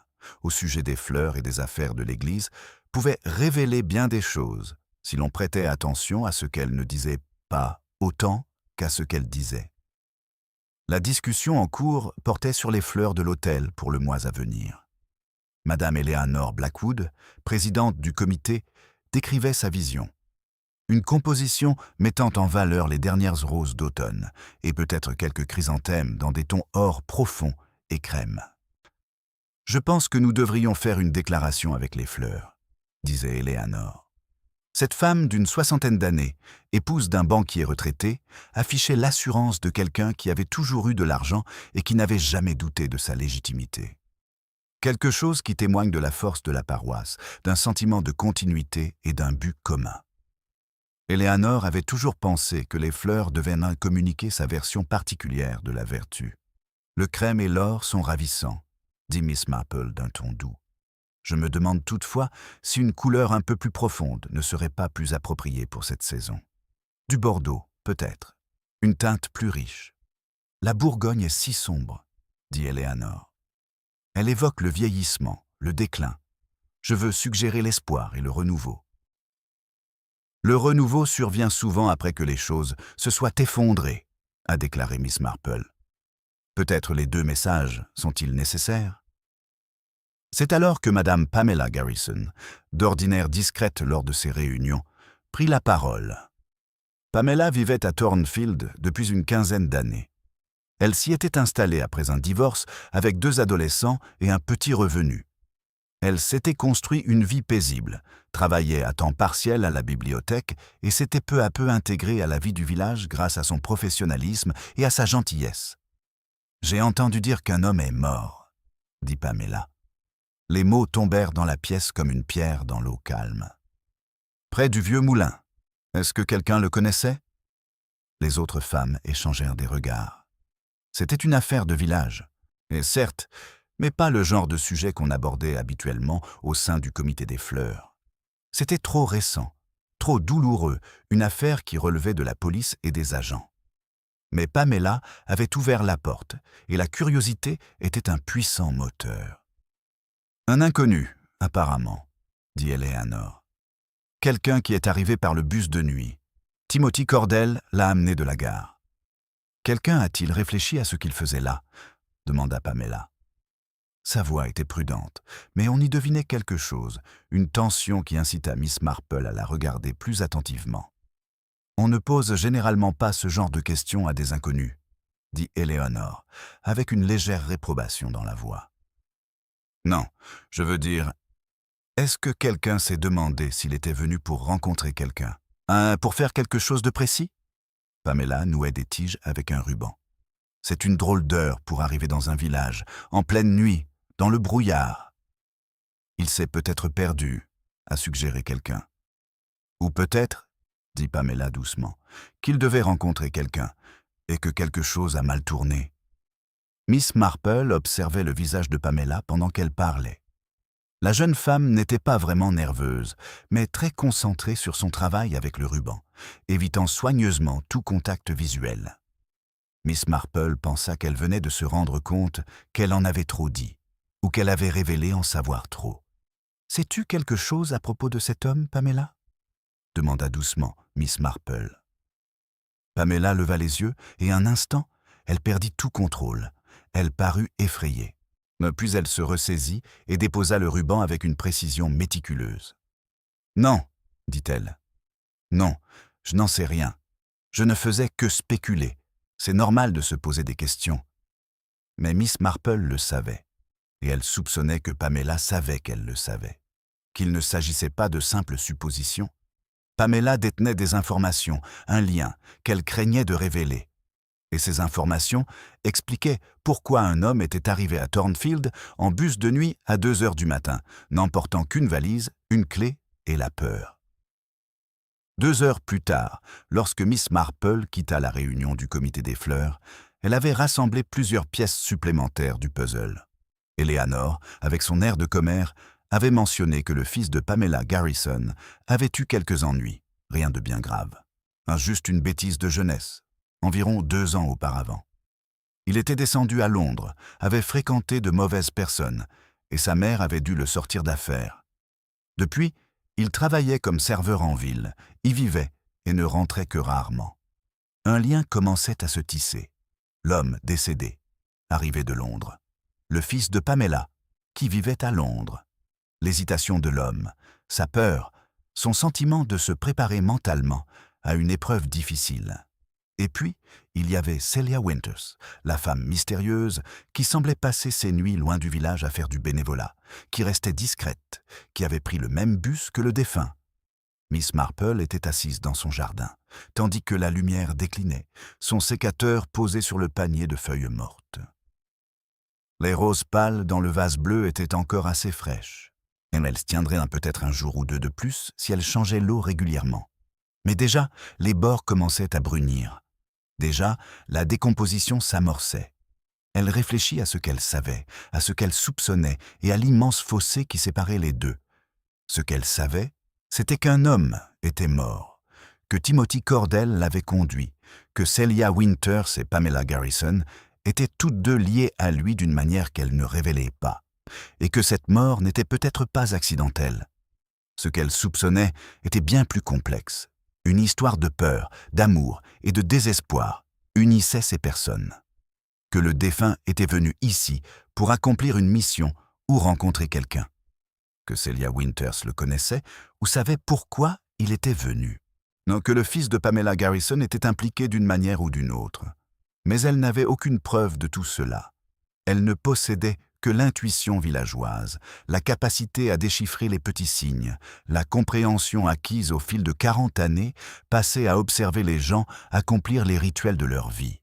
S1: au sujet des fleurs et des affaires de l'église, pouvaient révéler bien des choses si l'on prêtait attention à ce qu'elles ne disaient pas autant qu'à ce qu'elles disaient. La discussion en cours portait sur les fleurs de l'hôtel pour le mois à venir. Madame Eleanor Blackwood, présidente du comité, décrivait sa vision. Une composition mettant en valeur les dernières roses d'automne et peut-être quelques chrysanthèmes dans des tons or profonds et crème. « Je pense que nous devrions faire une déclaration avec les fleurs, » disait Eleanor. Cette femme d'une 60aine d'années, épouse d'un banquier retraité, affichait l'assurance de quelqu'un qui avait toujours eu de l'argent et qui n'avait jamais douté de sa légitimité. Quelque chose qui témoigne de la force de la paroisse, d'un sentiment de continuité et d'un but commun. Eleanor avait toujours pensé que les fleurs devaient communiquer sa version particulière de la vertu. « Le crème et l'or sont ravissants », dit Miss Marple d'un ton doux. « Je me demande toutefois si une couleur un peu plus profonde ne serait pas plus appropriée pour cette saison. Du bordeaux, peut-être. Une teinte plus riche. La Bourgogne est si sombre, dit Eleanor. Elle évoque le vieillissement, le déclin. Je veux suggérer l'espoir et le renouveau. » Le renouveau survient souvent après que les choses se soient effondrées, a déclaré Miss Marple. Peut-être les 2 messages sont-ils nécessaires? C'est alors que Madame Pamela Garrison, d'ordinaire discrète lors de ces réunions, prit la parole. Pamela vivait à Thornfield depuis une 15aine d'années. Elle s'y était installée après un divorce avec 2 adolescents et un petit revenu. Elle s'était construit une vie paisible, travaillait à temps partiel à la bibliothèque et s'était peu à peu intégrée à la vie du village grâce à son professionnalisme et à sa gentillesse. « J'ai entendu dire qu'un homme est mort, » dit Pamela. Les mots tombèrent dans la pièce comme une pierre dans l'eau calme. « Près du vieux moulin. Est-ce que quelqu'un le connaissait ?» Les autres femmes échangèrent des regards. C'était une affaire de village, et certes, mais pas le genre de sujet qu'on abordait habituellement au sein du comité des fleurs. C'était trop récent, trop douloureux, une affaire qui relevait de la police et des agents. Mais Pamela avait ouvert la porte, et la curiosité était un puissant moteur. « Un inconnu, apparemment, » dit Eleanor. « Quelqu'un qui est arrivé par le bus de nuit. Timothy Cordell l'a amené de la gare. »« Quelqu'un a-t-il réfléchi à ce qu'il faisait là ?» demanda Pamela. Sa voix était prudente, mais on y devinait quelque chose, une tension qui incita Miss Marple à la regarder plus attentivement. « On ne pose généralement pas ce genre de questions à des inconnus, » dit Eleanor, avec une légère réprobation dans la voix. « Non, je veux dire, est-ce que quelqu'un s'est demandé s'il était venu pour rencontrer quelqu'un, pour faire quelque chose de précis ?» Pamela nouait des tiges avec un ruban. « C'est une drôle d'heure pour arriver dans un village, en pleine nuit, dans le brouillard. »« Il s'est peut-être perdu, » a suggéré quelqu'un. « Ou peut-être, » dit Pamela doucement, « qu'il devait rencontrer quelqu'un, et que quelque chose a mal tourné. » Miss Marple observait le visage de Pamela pendant qu'elle parlait. La jeune femme n'était pas vraiment nerveuse, mais très concentrée sur son travail avec le ruban, évitant soigneusement tout contact visuel. Miss Marple pensa qu'elle venait de se rendre compte qu'elle en avait trop dit, ou qu'elle avait révélé en savoir trop. « Sais-tu quelque chose à propos de cet homme, Pamela ?» demanda doucement Miss Marple. Pamela leva les yeux et un instant, elle perdit tout contrôle. Elle parut effrayée. Puis elle se ressaisit et déposa le ruban avec une précision méticuleuse. « Non, dit-elle, Non, je n'en sais rien. Je ne faisais que spéculer. C'est normal de se poser des questions. Mais Miss Marple le savait, et elle soupçonnait que Pamela savait qu'elle le savait, qu'il ne s'agissait pas de simples suppositions. Pamela détenait des informations, un lien, qu'elle craignait de révéler. Et ces informations expliquaient pourquoi un homme était arrivé à Thornfield en bus de nuit à 2 heures du matin, n'emportant qu'une valise, une clé et la peur. 2 heures plus tard, lorsque Miss Marple quitta la réunion du comité des fleurs, elle avait rassemblé plusieurs pièces supplémentaires du puzzle. Eleanor, avec son air de commère, avait mentionné que le fils de Pamela Garrison avait eu quelques ennuis, rien de bien grave. Juste une bêtise de jeunesse, environ 2 ans auparavant. Il était descendu à Londres, avait fréquenté de mauvaises personnes, et sa mère avait dû le sortir d'affaires. Depuis, il travaillait comme serveur en ville, y vivait et ne rentrait que rarement. Un lien commençait à se tisser. L'homme décédé, arrivé de Londres. Le fils de Pamela, qui vivait à Londres. L'hésitation de l'homme, sa peur, son sentiment de se préparer mentalement à une épreuve difficile. Et puis, il y avait Celia Winters, la femme mystérieuse qui semblait passer ses nuits loin du village à faire du bénévolat, qui restait discrète, qui avait pris le même bus que le défunt. Miss Marple était assise dans son jardin, tandis que la lumière déclinait, son sécateur posé sur le panier de feuilles mortes. Les roses pâles dans le vase bleu étaient encore assez fraîches. Et elle se tiendrait peut-être un jour ou deux de plus si elle changeait l'eau régulièrement. Mais déjà, les bords commençaient à brunir. Déjà, la décomposition s'amorçait. Elle réfléchit à ce qu'elle savait, à ce qu'elle soupçonnait et à l'immense fossé qui séparait les deux. Ce qu'elle savait, c'était qu'un homme était mort, que Timothy Cordell l'avait conduit, que Celia Winters et Pamela Garrison étaient toutes deux liées à lui d'une manière qu'elle ne révélait pas, et que cette mort n'était peut-être pas accidentelle. Ce qu'elle soupçonnait était bien plus complexe. Une histoire de peur, d'amour et de désespoir unissait ces personnes. Que le défunt était venu ici pour accomplir une mission ou rencontrer quelqu'un. Que Celia Winters le connaissait ou savait pourquoi il était venu. Non, que le fils de Pamela Garrison était impliqué d'une manière ou d'une autre. Mais elle n'avait aucune preuve de tout cela. Elle ne possédait que l'intuition villageoise, la capacité à déchiffrer les petits signes, la compréhension acquise au fil de 40 années passées à observer les gens accomplir les rituels de leur vie.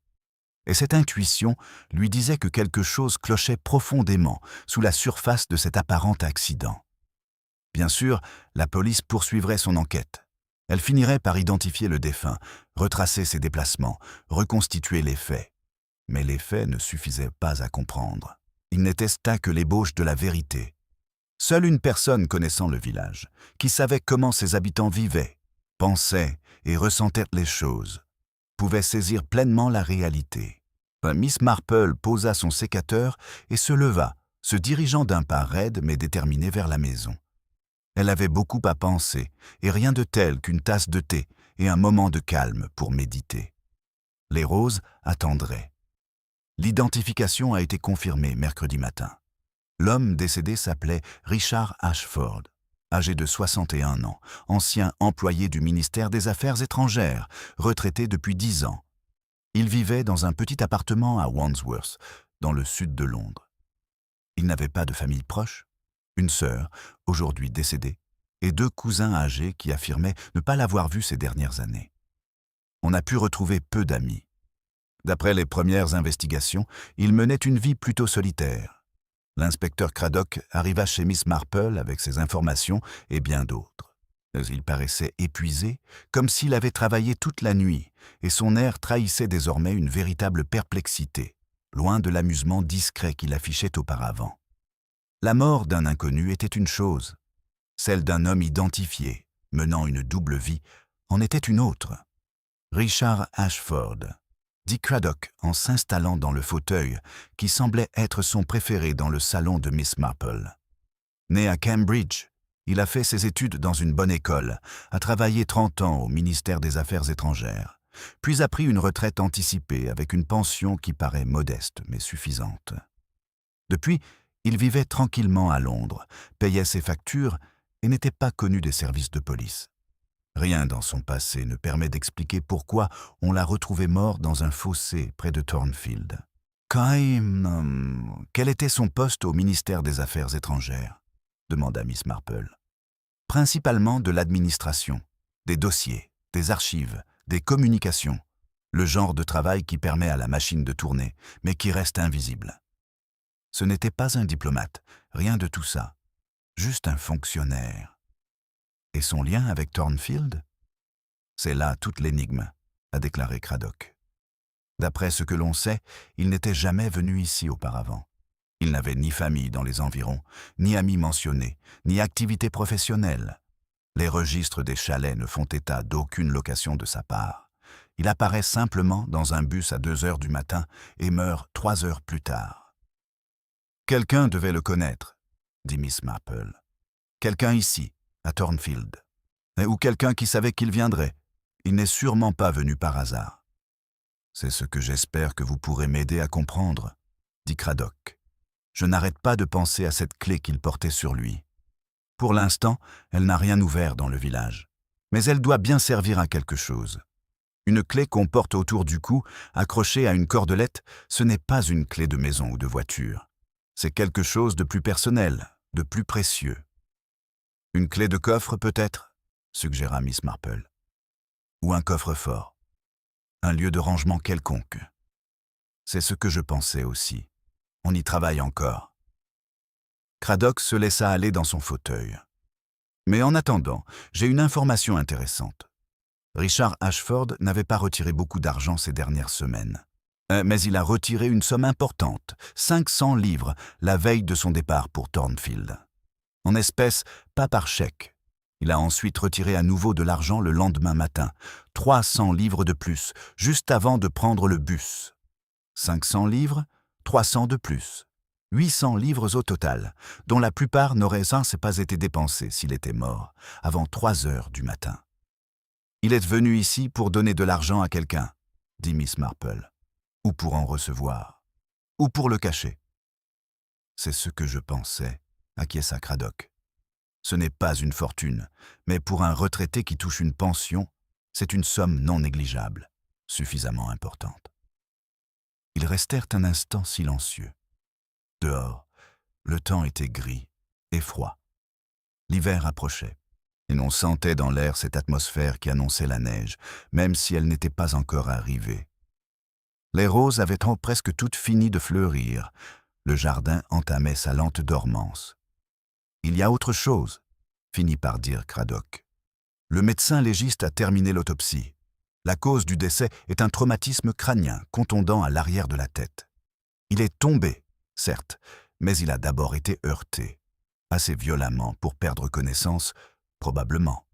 S1: Et cette intuition lui disait que quelque chose clochait profondément sous la surface de cet apparent accident. Bien sûr, la police poursuivrait son enquête. Elle finirait par identifier le défunt, retracer ses déplacements, reconstituer les faits. Mais les faits ne suffisaient pas à comprendre. Il n'était là que l'ébauche de la vérité. Seule une personne connaissant le village, qui savait comment ses habitants vivaient, pensaient et ressentaient les choses, pouvait saisir pleinement la réalité. Miss Marple posa son sécateur et se leva, se dirigeant d'un pas raide mais déterminé vers la maison. Elle avait beaucoup à penser, et rien de tel qu'une tasse de thé et un moment de calme pour méditer. Les roses attendraient. L'identification a été confirmée mercredi matin. L'homme décédé s'appelait Richard Ashford, âgé de 61 ans, ancien employé du ministère des Affaires étrangères, retraité depuis 10 ans. Il vivait dans un petit appartement à Wandsworth, dans le sud de Londres. Il n'avait pas de famille proche, une sœur, aujourd'hui décédée, et 2 cousins âgés qui affirmaient ne pas l'avoir vu ces dernières années. On a pu retrouver peu d'amis. D'après les premières investigations, il menait une vie plutôt solitaire. L'inspecteur Craddock arriva chez Miss Marple avec ses informations et bien d'autres. Mais il paraissait épuisé, comme s'il avait travaillé toute la nuit, et son air trahissait désormais une véritable perplexité, loin de l'amusement discret qu'il affichait auparavant. La mort d'un inconnu était une chose. Celle d'un homme identifié, menant une double vie, en était une autre. Richard Ashford, dit Craddock en s'installant dans le fauteuil qui semblait être son préféré dans le salon de Miss Marple. Né à Cambridge, il a fait ses études dans une bonne école, a travaillé 30 ans au ministère des Affaires étrangères, puis a pris une retraite anticipée avec une pension qui paraît modeste mais suffisante. Depuis, il vivait tranquillement à Londres, payait ses factures et n'était pas connu des services de police. Rien dans son passé ne permet d'expliquer pourquoi on l'a retrouvé mort dans un fossé près de Thornfield. Quel était son poste au ministère des Affaires étrangères? Demanda Miss Marple. Principalement de l'administration, des dossiers, des archives, des communications, le genre de travail qui permet à la machine de tourner, mais qui reste invisible. Ce n'était pas un diplomate, rien de tout ça, juste un fonctionnaire. Et son lien avec Thornfield? C'est là toute l'énigme, a déclaré Craddock. D'après ce que l'on sait, il n'était jamais venu ici auparavant. Il n'avait ni famille dans les environs, ni amis mentionnés, ni activité professionnelle. Les registres des chalets ne font état d'aucune location de sa part. Il apparaît simplement dans un bus à 2 heures du matin et meurt 3 heures plus tard. Quelqu'un devait le connaître, dit Miss Marple. Quelqu'un ici, à Thornfield. Ou quelqu'un qui savait qu'il viendrait. Il n'est sûrement pas venu par hasard. C'est ce que j'espère que vous pourrez m'aider à comprendre, dit Craddock. Je n'arrête pas de penser à cette clé qu'il portait sur lui. Pour l'instant, elle n'a rien ouvert dans le village. Mais elle doit bien servir à quelque chose. Une clé qu'on porte autour du cou, accrochée à une cordelette, ce n'est pas une clé de maison ou de voiture. C'est quelque chose de plus personnel, de plus précieux. Une clé de coffre peut-être, suggéra Miss Marple. Ou un coffre-fort. Un lieu de rangement quelconque. C'est ce que je pensais aussi. On y travaille encore. Craddock se laissa aller dans son fauteuil. Mais en attendant, j'ai une information intéressante. Richard Ashford n'avait pas retiré beaucoup d'argent ces dernières semaines. Mais il a retiré une somme importante, 500 livres, la veille de son départ pour Thornfield. En espèces, pas par chèque. Il a ensuite retiré à nouveau de l'argent le lendemain matin, 300 livres de plus, juste avant de prendre le bus. 500 livres, 300 de plus. 800 livres au total, dont la plupart n'auraient pas été dépensés s'il était mort, avant 3 heures du matin. Il est venu ici pour donner de l'argent à quelqu'un, dit Miss Marple, ou pour en recevoir, ou pour le cacher. C'est ce que je pensais, acquiesça Craddock. Ce n'est pas une fortune, mais pour un retraité qui touche une pension, c'est une somme non négligeable, suffisamment importante. Ils restèrent un instant silencieux. Dehors, le temps était gris et froid. L'hiver approchait, et l'on sentait dans l'air cette atmosphère qui annonçait la neige, même si elle n'était pas encore arrivée. Les roses avaient presque toutes fini de fleurir. Le jardin entamait sa lente dormance. « Il y a autre chose », finit par dire Craddock. Le médecin légiste a terminé l'autopsie. La cause du décès est un traumatisme crânien contondant à l'arrière de la tête. Il est tombé, certes, mais il a d'abord été heurté, assez violemment pour perdre connaissance, probablement.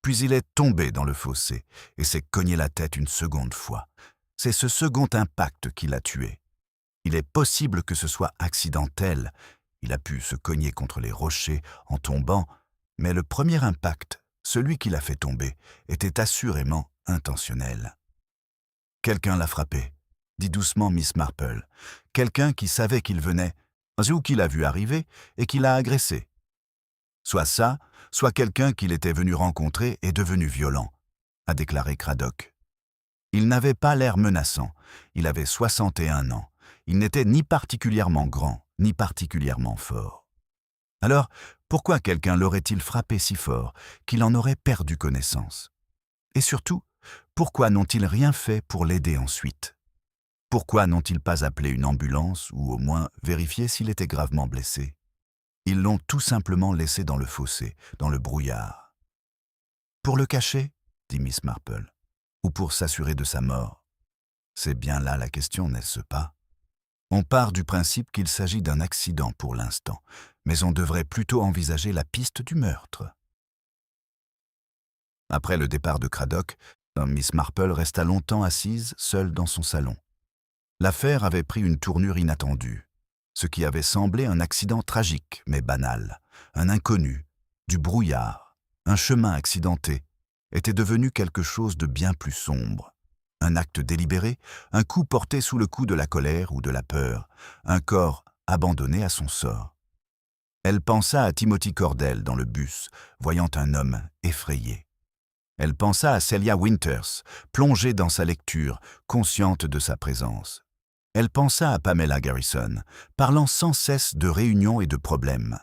S1: Puis il est tombé dans le fossé et s'est cogné la tête une seconde fois. C'est ce second impact qui l'a tué. Il est possible que ce soit accidentel. Il a pu se cogner contre les rochers en tombant, mais le premier impact, celui qui l'a fait tomber, était assurément intentionnel. Quelqu'un l'a frappé, dit doucement Miss Marple. Quelqu'un qui savait qu'il venait, ou qui l'a vu arriver, et qui l'a agressé. Soit ça, soit quelqu'un qu'il était venu rencontrer est devenu violent, a déclaré Craddock. Il n'avait pas l'air menaçant, il avait 61 ans, il n'était ni particulièrement grand, ni particulièrement fort. Alors, pourquoi quelqu'un l'aurait-il frappé si fort qu'il en aurait perdu connaissance? Et surtout, pourquoi n'ont-ils rien fait pour l'aider ensuite? Pourquoi n'ont-ils pas appelé une ambulance ou au moins vérifié s'il était gravement blessé? Ils l'ont tout simplement laissé dans le fossé, dans le brouillard. Pour le cacher, dit Miss Marple, ou pour s'assurer de sa mort? C'est bien là la question, n'est-ce pas? On part du principe qu'il s'agit d'un accident pour l'instant, mais on devrait plutôt envisager la piste du meurtre. Après le départ de Craddock, Miss Marple resta longtemps assise, seule dans son salon. L'affaire avait pris une tournure inattendue. Ce qui avait semblé un accident tragique, mais banal, un inconnu, du brouillard, un chemin accidenté, était devenu quelque chose de bien plus sombre. Un acte délibéré, un coup porté sous le coup de la colère ou de la peur, un corps abandonné à son sort. Elle pensa à Timothy Cordell dans le bus, voyant un homme effrayé. Elle pensa à Celia Winters, plongée dans sa lecture, consciente de sa présence. Elle pensa à Pamela Garrison, parlant sans cesse de réunions et de problèmes.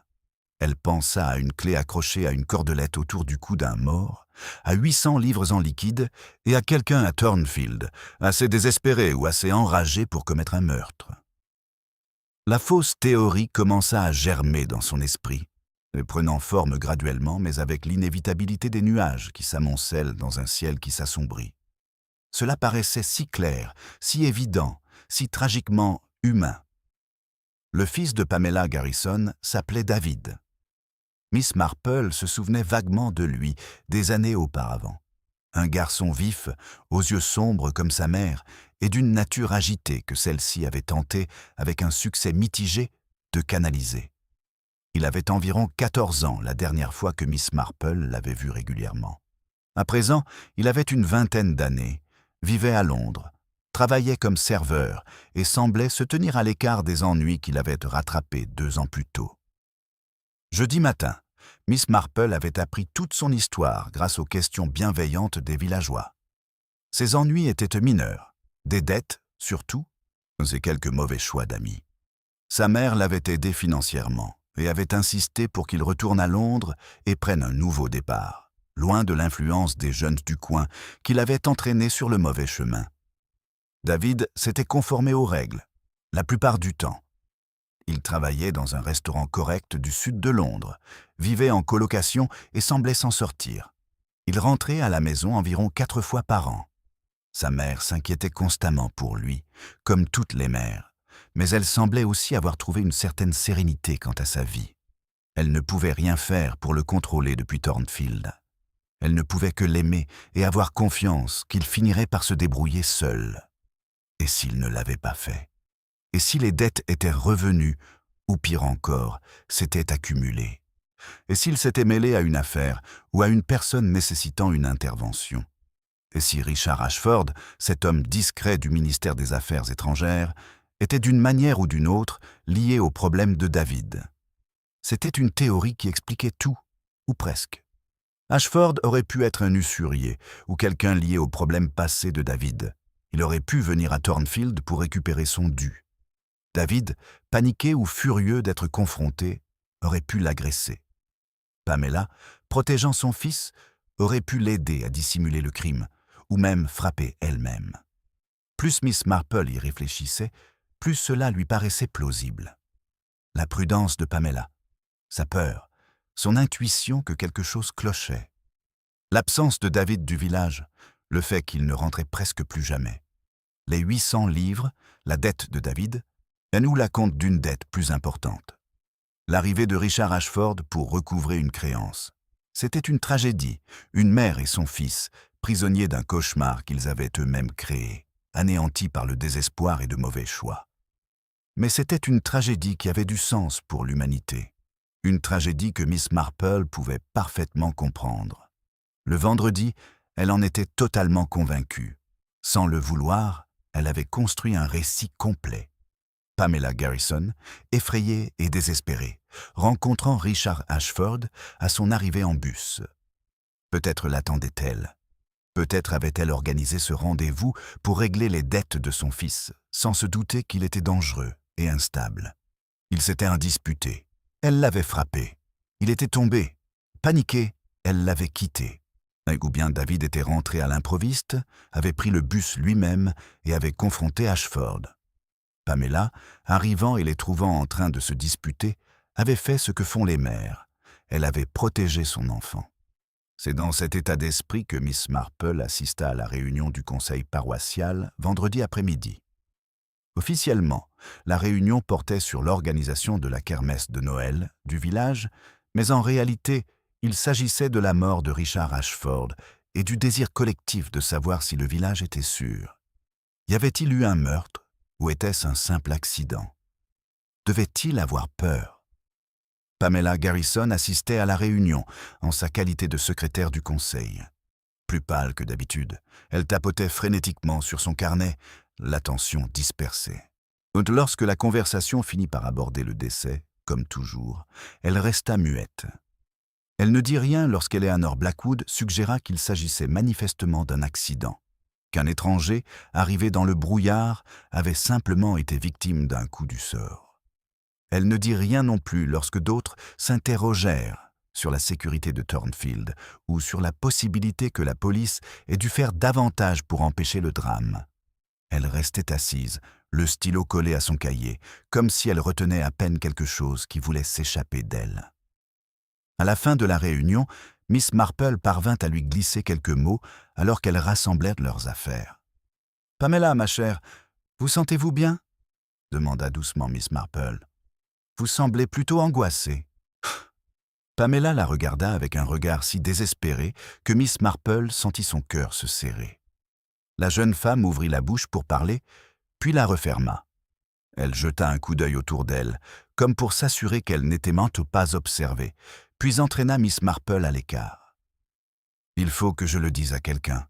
S1: Elle pensa à une clé accrochée à une cordelette autour du cou d'un mort, à 800 livres en liquide et à quelqu'un à Thornfield, assez désespéré ou assez enragé pour commettre un meurtre. La fausse théorie commença à germer dans son esprit, prenant forme graduellement, mais avec l'inévitabilité des nuages qui s'amoncellent dans un ciel qui s'assombrit. Cela paraissait si clair, si évident, si tragiquement humain. Le fils de Pamela Garrison s'appelait David. Miss Marple se souvenait vaguement de lui, des années auparavant. Un garçon vif, aux yeux sombres comme sa mère, et d'une nature agitée que celle-ci avait tenté, avec un succès mitigé, de canaliser. Il avait environ 14 ans la dernière fois que Miss Marple l'avait vu régulièrement. À présent, il avait une vingtaine d'années, vivait à Londres, travaillait comme serveur et semblait se tenir à l'écart des ennuis qu'il avait rattrapés 2 ans plus tôt. Jeudi matin, Miss Marple avait appris toute son histoire grâce aux questions bienveillantes des villageois. Ses ennuis étaient mineurs, des dettes surtout, et quelques mauvais choix d'amis. Sa mère l'avait aidé financièrement et avait insisté pour qu'il retourne à Londres et prenne un nouveau départ, loin de l'influence des jeunes du coin qui l'avaient entraîné sur le mauvais chemin. David s'était conformé aux règles, la plupart du temps. Il travaillait dans un restaurant correct du sud de Londres, vivait en colocation et semblait s'en sortir. Il rentrait à la maison environ 4 fois par an. Sa mère s'inquiétait constamment pour lui, comme toutes les mères, mais elle semblait aussi avoir trouvé une certaine sérénité quant à sa vie. Elle ne pouvait rien faire pour le contrôler depuis Thornfield. Elle ne pouvait que l'aimer et avoir confiance qu'il finirait par se débrouiller seul. Et s'il ne l'avait pas fait? Et si les dettes étaient revenues, ou pire encore, s'étaient accumulées? Et s'il s'était mêlé à une affaire ou à une personne nécessitant une intervention? Et si Richard Ashford, cet homme discret du ministère des Affaires étrangères, était d'une manière ou d'une autre lié au problème de David? C'était une théorie qui expliquait tout, ou presque. Ashford aurait pu être un usurier ou quelqu'un lié au problème passé de David. Il aurait pu venir à Thornfield pour récupérer son dû. David, paniqué ou furieux d'être confronté, aurait pu l'agresser. Pamela, protégeant son fils, aurait pu l'aider à dissimuler le crime, ou même frapper elle-même. Plus Miss Marple y réfléchissait, plus cela lui paraissait plausible. La prudence de Pamela, sa peur, son intuition que quelque chose clochait. L'absence de David du village, le fait qu'il ne rentrait presque plus jamais. Les 800 livres, la dette de David, et nous la compte d'une dette plus importante. L'arrivée de Richard Ashford pour recouvrer une créance. C'était une tragédie, une mère et son fils, prisonniers d'un cauchemar qu'ils avaient eux-mêmes créé, anéantis par le désespoir et de mauvais choix. Mais c'était une tragédie qui avait du sens pour l'humanité. Une tragédie que Miss Marple pouvait parfaitement comprendre. Le vendredi, elle en était totalement convaincue. Sans le vouloir, elle avait construit un récit complet. Pamela Garrison, effrayée et désespérée, rencontrant Richard Ashford à son arrivée en bus. Peut-être l'attendait-elle. Peut-être avait-elle organisé ce rendez-vous pour régler les dettes de son fils, sans se douter qu'il était dangereux et instable. Ils s'étaient indisputés. Elle l'avait frappé. Il était tombé. Paniquée, elle l'avait quitté. Ou bien David était rentré à l'improviste, avait pris le bus lui-même et avait confronté Ashford. Pamela, arrivant et les trouvant en train de se disputer, avait fait ce que font les mères. Elle avait protégé son enfant. C'est dans cet état d'esprit que Miss Marple assista à la réunion du conseil paroissial vendredi après-midi. Officiellement, la réunion portait sur l'organisation de la kermesse de Noël du village, mais en réalité, il s'agissait de la mort de Richard Ashford et du désir collectif de savoir si le village était sûr. Y avait-il eu un meurtre ou était-ce un simple accident? Devait-il avoir peur? Pamela Garrison assistait à la réunion en sa qualité de secrétaire du conseil. Plus pâle que d'habitude, elle tapotait frénétiquement sur son carnet, l'attention dispersée. Lorsque la conversation finit par aborder le décès, comme toujours, elle resta muette. Elle ne dit rien lorsqu'Eleanor Blackwood suggéra qu'il s'agissait manifestement d'un accident, qu'un étranger, arrivé dans le brouillard, avait simplement été victime d'un coup du sort. Elle ne dit rien non plus lorsque d'autres s'interrogèrent sur la sécurité de Thornfield ou sur la possibilité que la police ait dû faire davantage pour empêcher le drame. Elle restait assise, le stylo collé à son cahier, comme si elle retenait à peine quelque chose qui voulait s'échapper d'elle. À la fin de la réunion, Miss Marple parvint à lui glisser quelques mots alors qu'elles rassemblèrent leurs affaires. « Pamela, ma chère, vous sentez-vous bien ?» demanda doucement Miss Marple. « Vous semblez plutôt angoissée. » Pamela la regarda avec un regard si désespéré que Miss Marple sentit son cœur se serrer. La jeune femme ouvrit la bouche pour parler, puis la referma. Elle jeta un coup d'œil autour d'elle, comme pour s'assurer qu'elle n'était manto pas observée, puis entraîna Miss Marple à l'écart. « Il faut que je le dise à quelqu'un, »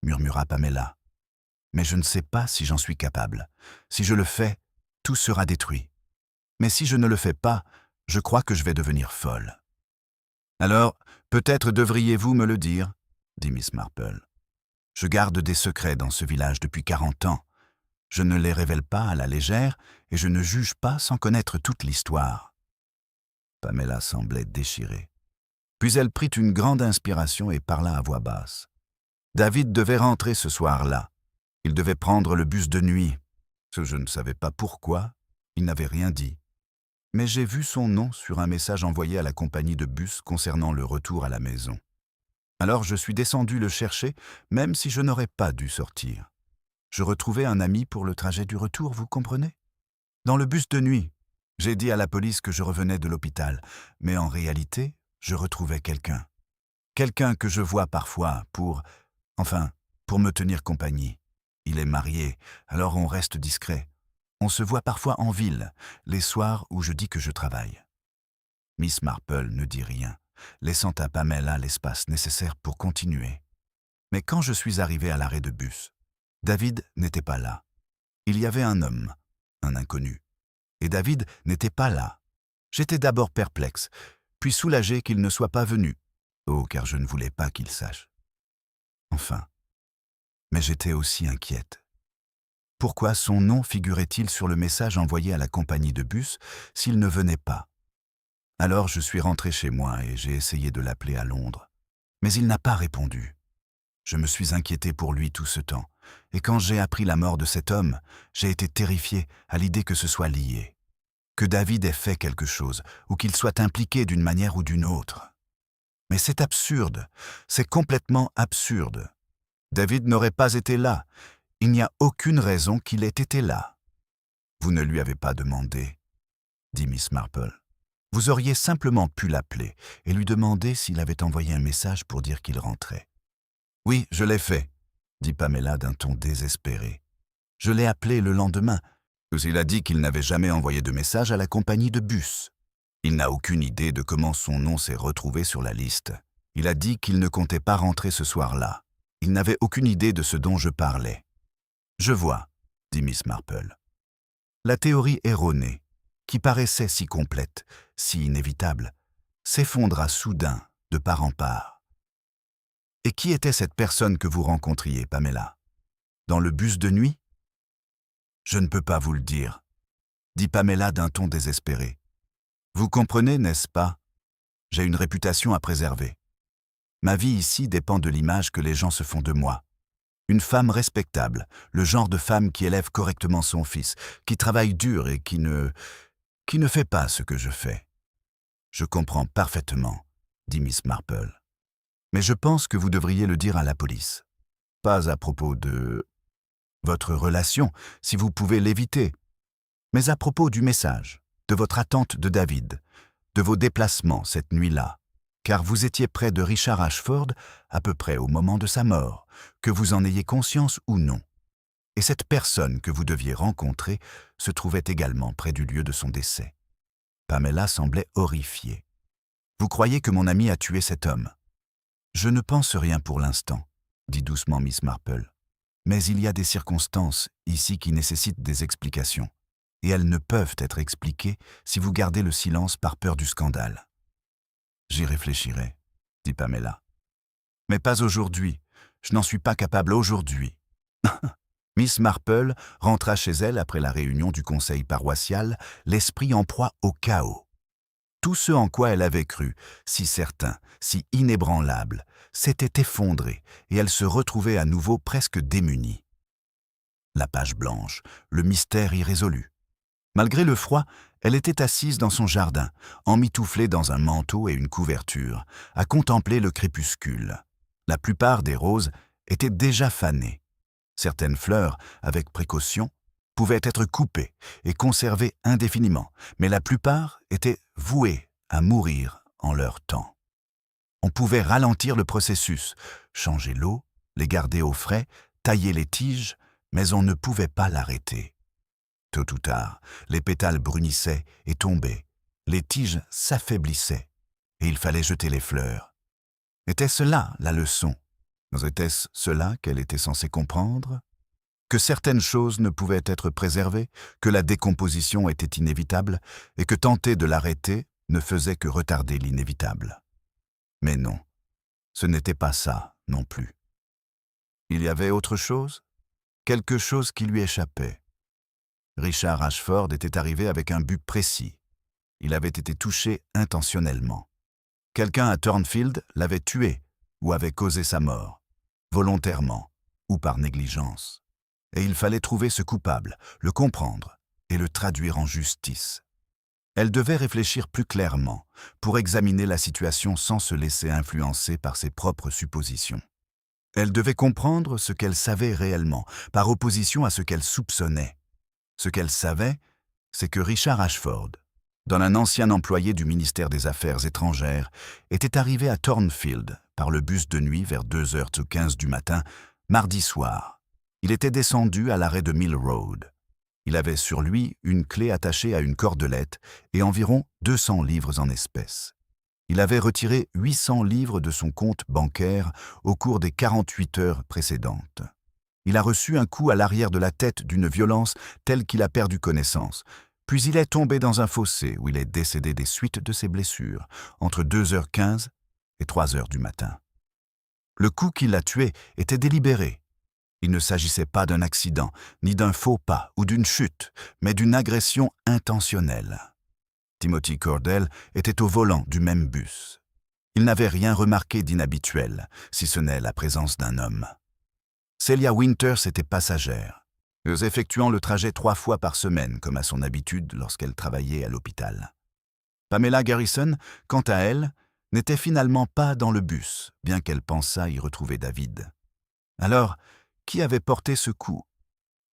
S1: murmura Pamela. « Mais je ne sais pas si j'en suis capable. Si je le fais, tout sera détruit. Mais si je ne le fais pas, je crois que je vais devenir folle. » « Alors, peut-être devriez-vous me le dire, » dit Miss Marple. « Je garde des secrets dans ce village depuis 40 ans. Je ne les révèle pas à la légère et je ne juge pas sans connaître toute l'histoire. » Pamela semblait déchirée. Puis elle prit une grande inspiration et parla à voix basse. David devait rentrer ce soir-là. Il devait prendre le bus de nuit. Je ne savais pas pourquoi, il n'avait rien dit. Mais j'ai vu son nom sur un message envoyé à la compagnie de bus concernant le retour à la maison. Alors je suis descendu le chercher, même si je n'aurais pas dû sortir. Je retrouvais un ami pour le trajet du retour, vous comprenez? Dans le bus de nuit, j'ai dit à la police que je revenais de l'hôpital, mais en réalité, je retrouvais quelqu'un. Quelqu'un que je vois parfois pour me tenir compagnie. Il est marié, alors on reste discret. On se voit parfois en ville, les soirs où je dis que je travaille. Miss Marple ne dit rien, laissant à Pamela l'espace nécessaire pour continuer. Mais quand je suis arrivé à l'arrêt de bus, David n'était pas là. Il y avait un homme, un inconnu. Et David n'était pas là. J'étais d'abord perplexe, puis soulagé qu'il ne soit pas venu. Oh, car je ne voulais pas qu'il sache. Enfin, mais j'étais aussi inquiète. Pourquoi son nom figurait-il sur le message envoyé à la compagnie de bus s'il ne venait pas? Alors je suis rentré chez moi et j'ai essayé de l'appeler à Londres. Mais il n'a pas répondu. Je me suis inquiété pour lui tout ce temps, et quand j'ai appris la mort de cet homme, j'ai été terrifié à l'idée que ce soit lié. Que David ait fait quelque chose, ou qu'il soit impliqué d'une manière ou d'une autre. Mais c'est absurde, c'est complètement absurde. David n'aurait pas été là. Il n'y a aucune raison qu'il ait été là. Vous ne lui avez pas demandé, dit Miss Marple. Vous auriez simplement pu l'appeler et lui demander s'il avait envoyé un message pour dire qu'il rentrait. Oui, je l'ai fait, dit Pamela d'un ton désespéré. Je l'ai appelé le lendemain. Il a dit qu'il n'avait jamais envoyé de message à la compagnie de bus. Il n'a aucune idée de comment son nom s'est retrouvé sur la liste. Il a dit qu'il ne comptait pas rentrer ce soir-là. Il n'avait aucune idée de ce dont je parlais. Je vois, dit Miss Marple. La théorie erronée, qui paraissait si complète, si inévitable, s'effondra soudain de part en part. Et qui était cette personne que vous rencontriez, Pamela? Dans le bus de nuit? Je ne peux pas vous le dire, dit Pamela d'un ton désespéré. Vous comprenez, n'est-ce pas? J'ai une réputation à préserver. Ma vie ici dépend de l'image que les gens se font de moi. Une femme respectable, le genre de femme qui élève correctement son fils, qui travaille dur et qui ne fait pas ce que je fais. Je comprends parfaitement, dit Miss Marple. Mais je pense que vous devriez le dire à la police. Pas à propos de votre relation, si vous pouvez l'éviter, mais à propos du message, de votre attente de David, de vos déplacements cette nuit-là, car vous étiez près de Richard Ashford à peu près au moment de sa mort, que vous en ayez conscience ou non. Et cette personne que vous deviez rencontrer se trouvait également près du lieu de son décès. Pamela semblait horrifiée. « Vous croyez que mon ami a tué cet homme ?»« Je ne pense rien pour l'instant, » dit doucement Miss Marple. « Mais il y a des circonstances ici qui nécessitent des explications, et elles ne peuvent être expliquées si vous gardez le silence par peur du scandale. » J'y réfléchirai, dit Pamela. Mais pas aujourd'hui. Je n'en suis pas capable aujourd'hui. Miss Marple rentra chez elle après la réunion du conseil paroissial, l'esprit en proie au chaos. Tout ce en quoi elle avait cru, si certain, si inébranlable, s'était effondré et elle se retrouvait à nouveau presque démunie. La page blanche, le mystère irrésolu. Malgré le froid, elle était assise dans son jardin, emmitouflée dans un manteau et une couverture, à contempler le crépuscule. La plupart des roses étaient déjà fanées. Certaines fleurs, avec précaution, pouvaient être coupées et conservées indéfiniment, mais la plupart étaient vouées à mourir en leur temps. On pouvait ralentir le processus, changer l'eau, les garder au frais, tailler les tiges, mais on ne pouvait pas l'arrêter. Tôt ou tard, les pétales brunissaient et tombaient, les tiges s'affaiblissaient, et il fallait jeter les fleurs. Était-ce là la leçon? Était-ce cela qu'elle était censée comprendre? Que certaines choses ne pouvaient être préservées, que la décomposition était inévitable, et que tenter de l'arrêter ne faisait que retarder l'inévitable. Mais non, ce n'était pas ça non plus. Il y avait autre chose? Quelque chose qui lui échappait. Richard Ashford était arrivé avec un but précis. Il avait été touché intentionnellement. Quelqu'un à Thornfield l'avait tué ou avait causé sa mort, volontairement ou par négligence. Et il fallait trouver ce coupable, le comprendre et le traduire en justice. Elle devait réfléchir plus clairement pour examiner la situation sans se laisser influencer par ses propres suppositions. Elle devait comprendre ce qu'elle savait réellement, par opposition à ce qu'elle soupçonnait. Ce qu'elle savait, c'est que Richard Ashford, dans un ancien employé du ministère des Affaires étrangères, était arrivé à Thornfield par le bus de nuit vers 2h15 du matin, mardi soir. Il était descendu à l'arrêt de Mill Road. Il avait sur lui une clé attachée à une cordelette et environ 200 livres en espèces. Il avait retiré 800 livres de son compte bancaire au cours des 48 heures précédentes. Il a reçu un coup à l'arrière de la tête d'une violence telle qu'il a perdu connaissance. Puis il est tombé dans un fossé où il est décédé des suites de ses blessures, entre 2h15 et 3h du matin. Le coup qui l'a tué était délibéré. Il ne s'agissait pas d'un accident, ni d'un faux pas ou d'une chute, mais d'une agression intentionnelle. Timothy Cordell était au volant du même bus. Il n'avait rien remarqué d'inhabituel, si ce n'est la présence d'un homme. Celia Winters était passagère, effectuant le trajet 3 fois par semaine, comme à son habitude lorsqu'elle travaillait à l'hôpital. Pamela Garrison, quant à elle, n'était finalement pas dans le bus, bien qu'elle pensât y retrouver David. Alors, qui avait porté ce coup?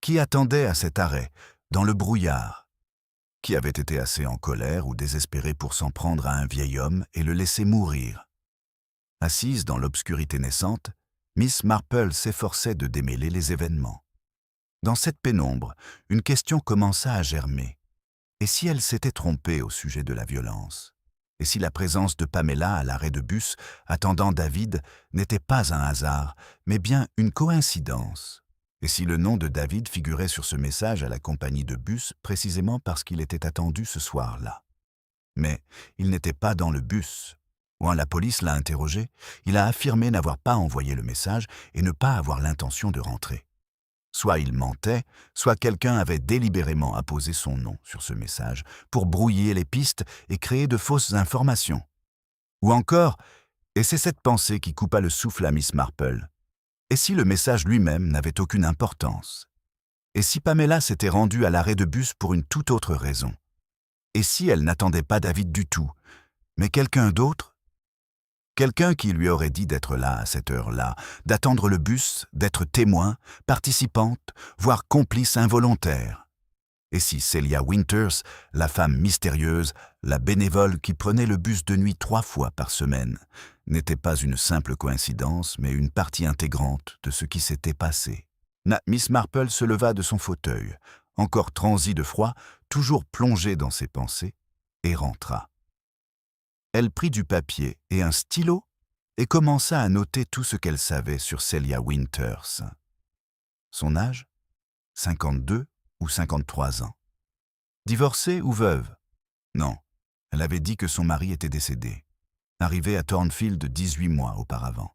S1: Qui attendait à cet arrêt, dans le brouillard? Qui avait été assez en colère ou désespéré pour s'en prendre à un vieil homme et le laisser mourir? Assise dans l'obscurité naissante, Miss Marple s'efforçait de démêler les événements. Dans cette pénombre, une question commença à germer. Et si elle s'était trompée au sujet de la violence? Et si la présence de Pamela à l'arrêt de bus, attendant David, n'était pas un hasard, mais bien une coïncidence? Et si le nom de David figurait sur ce message à la compagnie de bus précisément parce qu'il était attendu ce soir-là? Mais il n'était pas dans le bus. Quand la police l'a interrogé, il a affirmé n'avoir pas envoyé le message et ne pas avoir l'intention de rentrer. Soit il mentait, soit quelqu'un avait délibérément apposé son nom sur ce message pour brouiller les pistes et créer de fausses informations. Ou encore, et c'est cette pensée qui coupa le souffle à Miss Marple, et si le message lui-même n'avait aucune importance? Et si Pamela s'était rendue à l'arrêt de bus pour une toute autre raison? Et si elle n'attendait pas David du tout, mais quelqu'un d'autre? Quelqu'un qui lui aurait dit d'être là à cette heure-là, d'attendre le bus, d'être témoin, participante, voire complice involontaire. Et si Celia Winters, la femme mystérieuse, la bénévole qui prenait le bus de nuit 3 fois par semaine, n'était pas une simple coïncidence, mais une partie intégrante de ce qui s'était passé? Miss Marple se leva de son fauteuil, encore transie de froid, toujours plongée dans ses pensées, et rentra. Elle prit du papier et un stylo et commença à noter tout ce qu'elle savait sur Celia Winters. Son âge? 52 ou 53 ans. Divorcée ou veuve? Non, elle avait dit que son mari était décédé. arrivée à Thornfield 18 mois auparavant.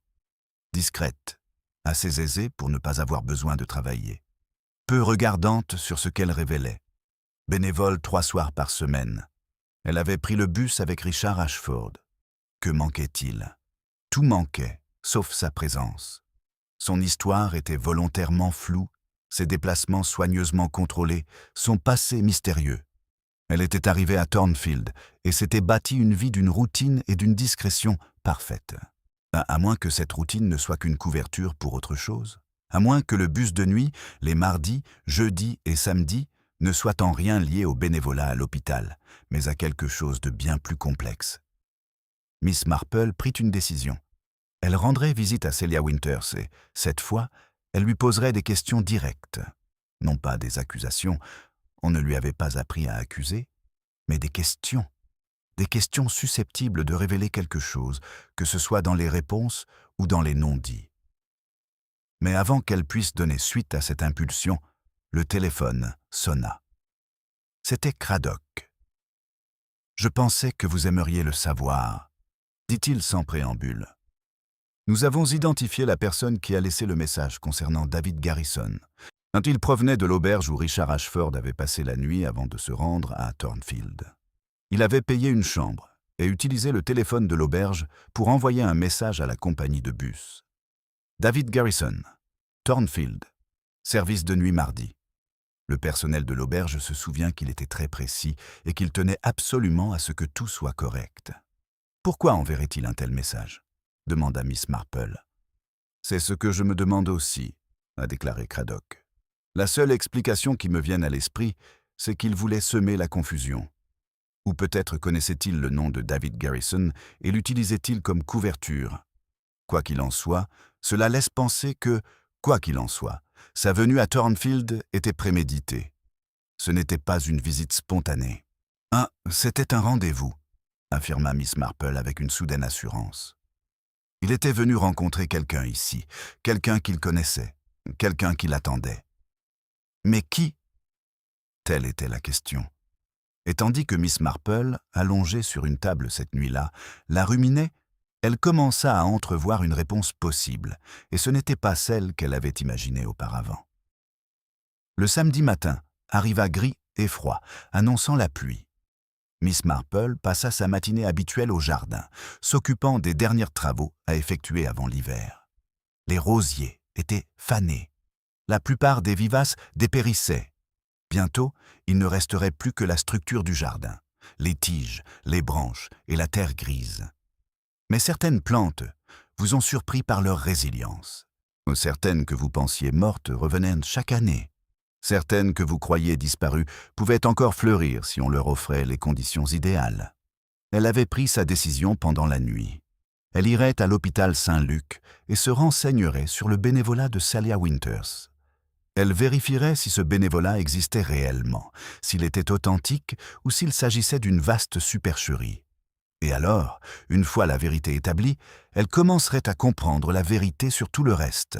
S1: Discrète, assez aisée pour ne pas avoir besoin de travailler. Peu regardante sur ce qu'elle révélait. Bénévole 3 soirs par semaine. Elle avait pris le bus avec Richard Ashford. Que manquait-il? Tout manquait, sauf sa présence. Son histoire était volontairement floue, ses déplacements soigneusement contrôlés, son passé mystérieux. Elle était arrivée à Thornfield et s'était bâtie une vie d'une routine et d'une discrétion parfaite. À moins que cette routine ne soit qu'une couverture pour autre chose. À moins que le bus de nuit, les mardis, jeudis et samedis, ne soit en rien lié au bénévolat à l'hôpital, mais à quelque chose de bien plus complexe. Miss Marple prit une décision. Elle rendrait visite à Celia Winters et, cette fois, elle lui poserait des questions directes. Non pas des accusations, on ne lui avait pas appris à accuser, mais des questions susceptibles de révéler quelque chose, que ce soit dans les réponses ou dans les non-dits. Mais avant qu'elle puisse donner suite à cette impulsion, le téléphone sonna. C'était Craddock. « Je pensais que vous aimeriez le savoir », dit-il sans préambule. « Nous avons identifié la personne qui a laissé le message concernant David Garrison. Quand il provenait de l'auberge où Richard Ashford avait passé la nuit avant de se rendre à Thornfield. Il avait payé une chambre et utilisé le téléphone de l'auberge pour envoyer un message à la compagnie de bus. David Garrison, Thornfield, service de nuit mardi. Le personnel de l'auberge se souvient qu'il était très précis et qu'il tenait absolument à ce que tout soit correct. « Pourquoi enverrait-il un tel message ?» demanda Miss Marple. « C'est ce que je me demande aussi », a déclaré Craddock. « La seule explication qui me vienne à l'esprit, c'est qu'il voulait semer la confusion. Ou peut-être connaissait-il le nom de David Garrison et l'utilisait-il comme couverture. Quoi qu'il en soit, cela laisse penser que, quoi qu'il en soit, sa venue à Thornfield était préméditée. Ce n'était pas une visite spontanée. « Ah, c'était un rendez-vous », affirma Miss Marple avec une soudaine assurance. Il était venu rencontrer quelqu'un ici, quelqu'un qu'il connaissait, quelqu'un qui l'attendait. Mais qui? Telle était la question. Et tandis que Miss Marple, allongée sur une table cette nuit-là, la ruminait, elle commença à entrevoir une réponse possible, et ce n'était pas celle qu'elle avait imaginée auparavant. Le samedi matin arriva gris et froid, annonçant la pluie. Miss Marple passa sa matinée habituelle au jardin, s'occupant des derniers travaux à effectuer avant l'hiver. Les rosiers étaient fanés. La plupart des vivaces dépérissaient. Bientôt, il ne resterait plus que la structure du jardin, les tiges, les branches et la terre grise. Mais certaines plantes vous ont surpris par leur résilience. Certaines que vous pensiez mortes revenaient chaque année. Certaines que vous croyiez disparues pouvaient encore fleurir si on leur offrait les conditions idéales. Elle avait pris sa décision pendant la nuit. Elle irait à l'hôpital Saint-Luc et se renseignerait sur le bénévolat de Celia Winters. Elle vérifierait si ce bénévolat existait réellement, s'il était authentique ou s'il s'agissait d'une vaste supercherie. Et alors, une fois la vérité établie, elle commencerait à comprendre la vérité sur tout le reste.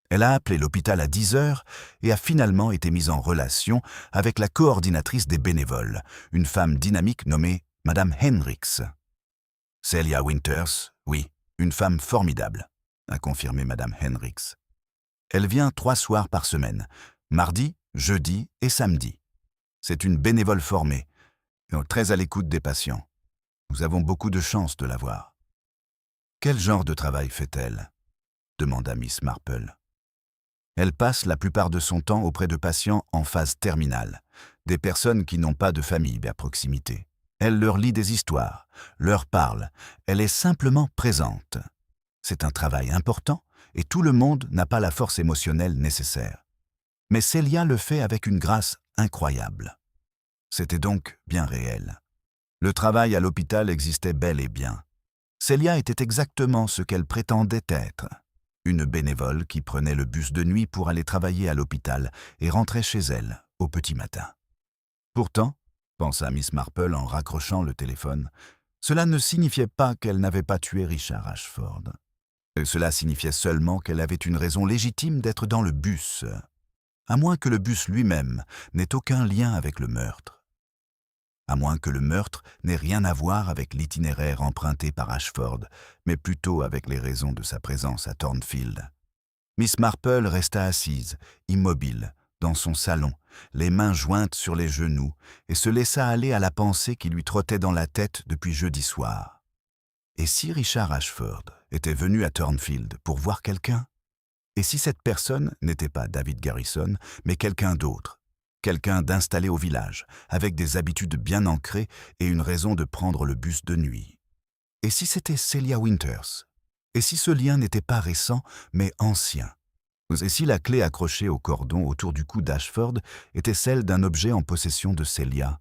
S1: Elle a appelé l'hôpital à 10 heures et a finalement été mise en relation avec la coordinatrice des bénévoles, une femme dynamique nommée Madame Hendricks. « Celia Winters, oui, une femme formidable », a confirmé Madame Hendricks. Elle vient 3 soirs par semaine, mardi, jeudi et samedi. C'est une bénévole formée, très à l'écoute des patients. Nous avons beaucoup de chance de la voir. « Quel genre de travail fait-elle » demanda Miss Marple. Elle passe la plupart de son temps auprès de patients en phase terminale, des personnes qui n'ont pas de famille à proximité. Elle leur lit des histoires, leur parle, elle est simplement présente. C'est un travail important et tout le monde n'a pas la force émotionnelle nécessaire. Mais Celia le fait avec une grâce incroyable. C'était donc bien réel. Le travail à l'hôpital existait bel et bien. Celia était exactement ce qu'elle prétendait être. Une bénévole qui prenait le bus de nuit pour aller travailler à l'hôpital et rentrait chez elle au petit matin. Pourtant, pensa Miss Marple en raccrochant le téléphone, cela ne signifiait pas qu'elle n'avait pas tué Richard Ashford. Cela signifiait seulement qu'elle avait une raison légitime d'être dans le bus, à moins que le bus lui-même n'ait aucun lien avec le meurtre. à moins que le meurtre n'ait rien à voir avec l'itinéraire emprunté par Ashford, mais plutôt avec les raisons de sa présence à Thornfield. Miss Marple resta assise, immobile, dans son salon, les mains jointes sur les genoux, et se laissa aller à la pensée qui lui trottait dans la tête depuis jeudi soir. Et si Richard Ashford était venu à Thornfield pour voir quelqu'un? Et si cette personne n'était pas David Garrison, mais quelqu'un d'autre? Quelqu'un d'installé au village, avec des habitudes bien ancrées et une raison de prendre le bus de nuit? Et si c'était Celia Winters? Et si ce lien n'était pas récent, mais ancien? Et si la clé accrochée au cordon autour du cou d'Ashford était celle d'un objet en possession de Celia?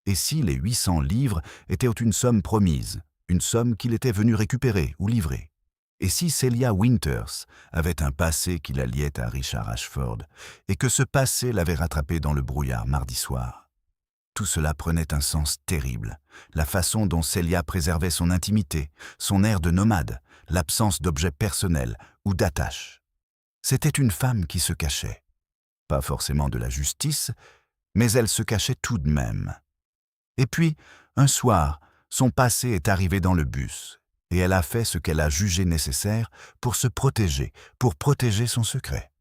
S1: Et si les 800 livres étaient une somme promise, une somme qu'il était venu récupérer ou livrer? Et si Celia Winters avait un passé qui la liait à Richard Ashford, et que ce passé l'avait rattrapé dans le brouillard mardi soir? Tout cela prenait un sens terrible. La façon dont Celia préservait son intimité, son air de nomade, l'absence d'objets personnels ou d'attaches. C'était une femme qui se cachait. Pas forcément de la justice, mais elle se cachait tout de même. Et puis, un soir, son passé est arrivé dans le bus, et elle a fait ce qu'elle a jugé nécessaire pour se protéger, pour protéger son secret.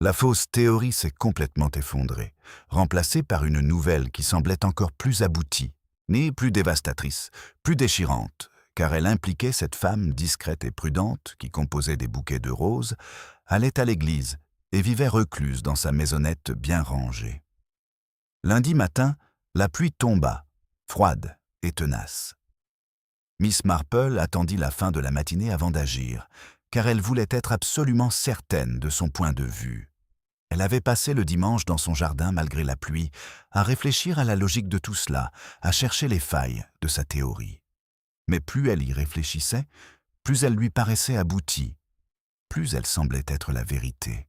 S1: La fausse théorie s'est complètement effondrée, remplacée par une nouvelle qui semblait encore plus aboutie, mais plus dévastatrice, plus déchirante, car elle impliquait cette femme discrète et prudente qui composait des bouquets de roses, allait à l'église et vivait recluse dans sa maisonnette bien rangée. Lundi matin, la pluie tomba, froide et tenace. Miss Marple attendit la fin de la matinée avant d'agir, car elle voulait être absolument certaine de son point de vue. Elle avait passé le dimanche dans son jardin malgré la pluie, à réfléchir à la logique de tout cela, à chercher les failles de sa théorie. Mais plus elle y réfléchissait, plus elle lui paraissait aboutie, plus elle semblait être la vérité.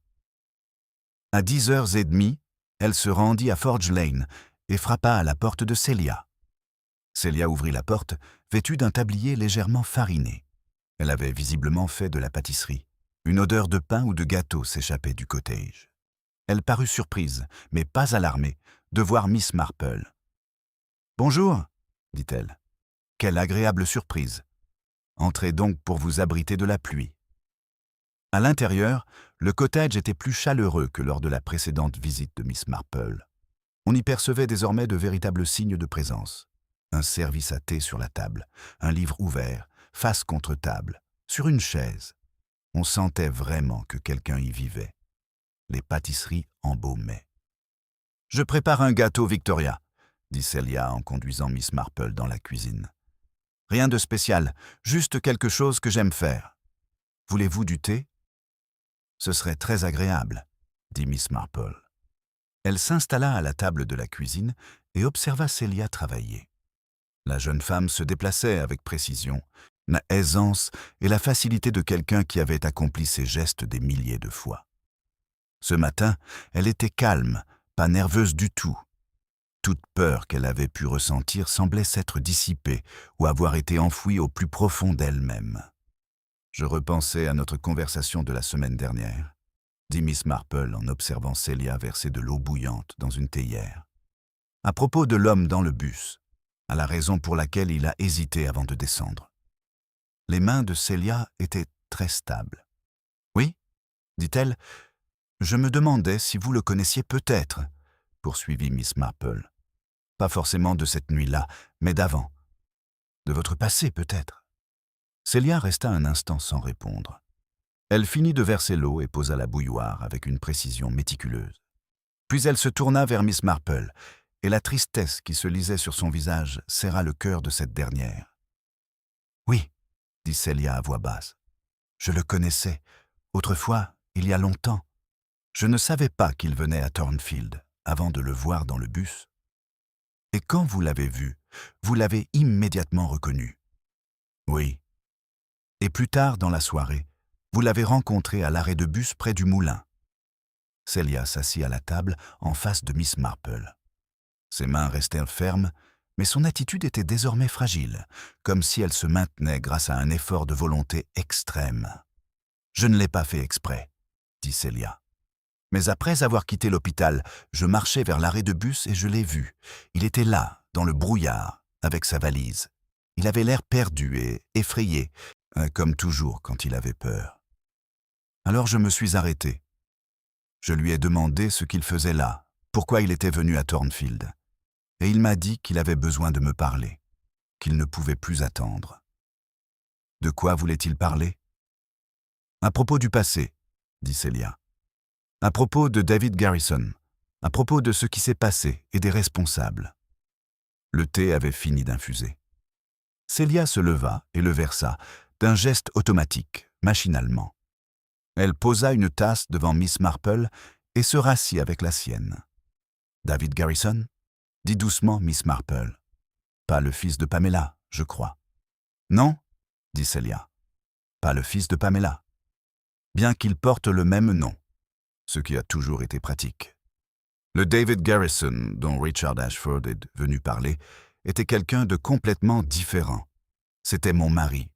S1: À 10h30, elle se rendit à Forge Lane et frappa à la porte de Celia. Celia ouvrit la porte, vêtue d'un tablier légèrement fariné. Elle avait visiblement fait de la pâtisserie. Une odeur de pain ou de gâteau s'échappait du cottage. Elle parut surprise, mais pas alarmée, de voir Miss Marple. « Bonjour, dit-elle. « Quelle agréable surprise. Entrez donc pour vous abriter de la pluie. » À l'intérieur, le cottage était plus chaleureux que lors de la précédente visite de Miss Marple. On y percevait désormais de véritables signes de présence. Un service à thé sur la table, un livre ouvert, face contre table, sur une chaise. On sentait vraiment que quelqu'un y vivait. Les pâtisseries embaumaient. « Je prépare un gâteau Victoria, » dit Celia en conduisant Miss Marple dans la cuisine. « Rien de spécial, juste quelque chose que j'aime faire. Voulez-vous du thé ? » « Ce serait très agréable, » dit Miss Marple. Elle s'installa à la table de la cuisine et observa Celia travailler. La jeune femme se déplaçait avec précision, la aisance et la facilité de quelqu'un qui avait accompli ces gestes des milliers de fois. Ce matin, elle était calme, pas nerveuse du tout. Toute peur qu'elle avait pu ressentir semblait s'être dissipée ou avoir été enfouie au plus profond d'elle-même. « Je repensais à notre conversation de la semaine dernière, » dit Miss Marple en observant Celia verser de l'eau bouillante dans une théière. « À propos de l'homme dans le bus, à la raison pour laquelle il a hésité avant de descendre. » Les mains de Celia étaient très stables. « Oui, dit-elle, je me demandais si vous le connaissiez peut-être, » poursuivit Miss Marple. « Pas forcément de cette nuit-là, mais d'avant. De votre passé peut-être. » Celia resta un instant sans répondre. Elle finit de verser l'eau et posa la bouilloire avec une précision méticuleuse. Puis elle se tourna vers Miss Marple, et la tristesse qui se lisait sur son visage serra le cœur de cette dernière. « Oui, » dit Celia à voix basse. « Je le connaissais, autrefois, il y a longtemps. Je ne savais pas qu'il venait à Thornfield avant de le voir dans le bus. Et quand vous l'avez vu, vous l'avez immédiatement reconnu. Oui. Et plus tard dans la soirée, vous l'avez rencontré à l'arrêt de bus près du moulin. » Celia s'assit à la table en face de Miss Marple. Ses mains restèrent fermes, mais son attitude était désormais fragile, comme si elle se maintenait grâce à un effort de volonté extrême. « Je ne l'ai pas fait exprès, » dit Celia. « Mais après avoir quitté l'hôpital, je marchais vers l'arrêt de bus et je l'ai vu. Il était là, dans le brouillard, avec sa valise. Il avait l'air perdu et effrayé, comme toujours quand il avait peur. Alors je me suis arrêté. Je lui ai demandé ce qu'il faisait là, pourquoi il était venu à Thornfield. Et il m'a dit qu'il avait besoin de me parler, qu'il ne pouvait plus attendre. De quoi voulait-il parler? À propos du passé, dit Celia. À propos de David Garrison, à propos de ce qui s'est passé et des responsables. Le thé avait fini d'infuser. Celia se leva et le versa, d'un geste automatique, machinalement. Elle posa une tasse devant Miss Marple et se rassit avec la sienne. « David Garrison ?» dit doucement Miss Marple. « Pas le fils de Pamela, je crois. »« Non ?» dit Celia. « Pas le fils de Pamela. Bien qu'il porte le même nom, ce qui a toujours été pratique. » Le David Garrison dont Richard Ashford est venu parler était quelqu'un de complètement différent. C'était mon mari.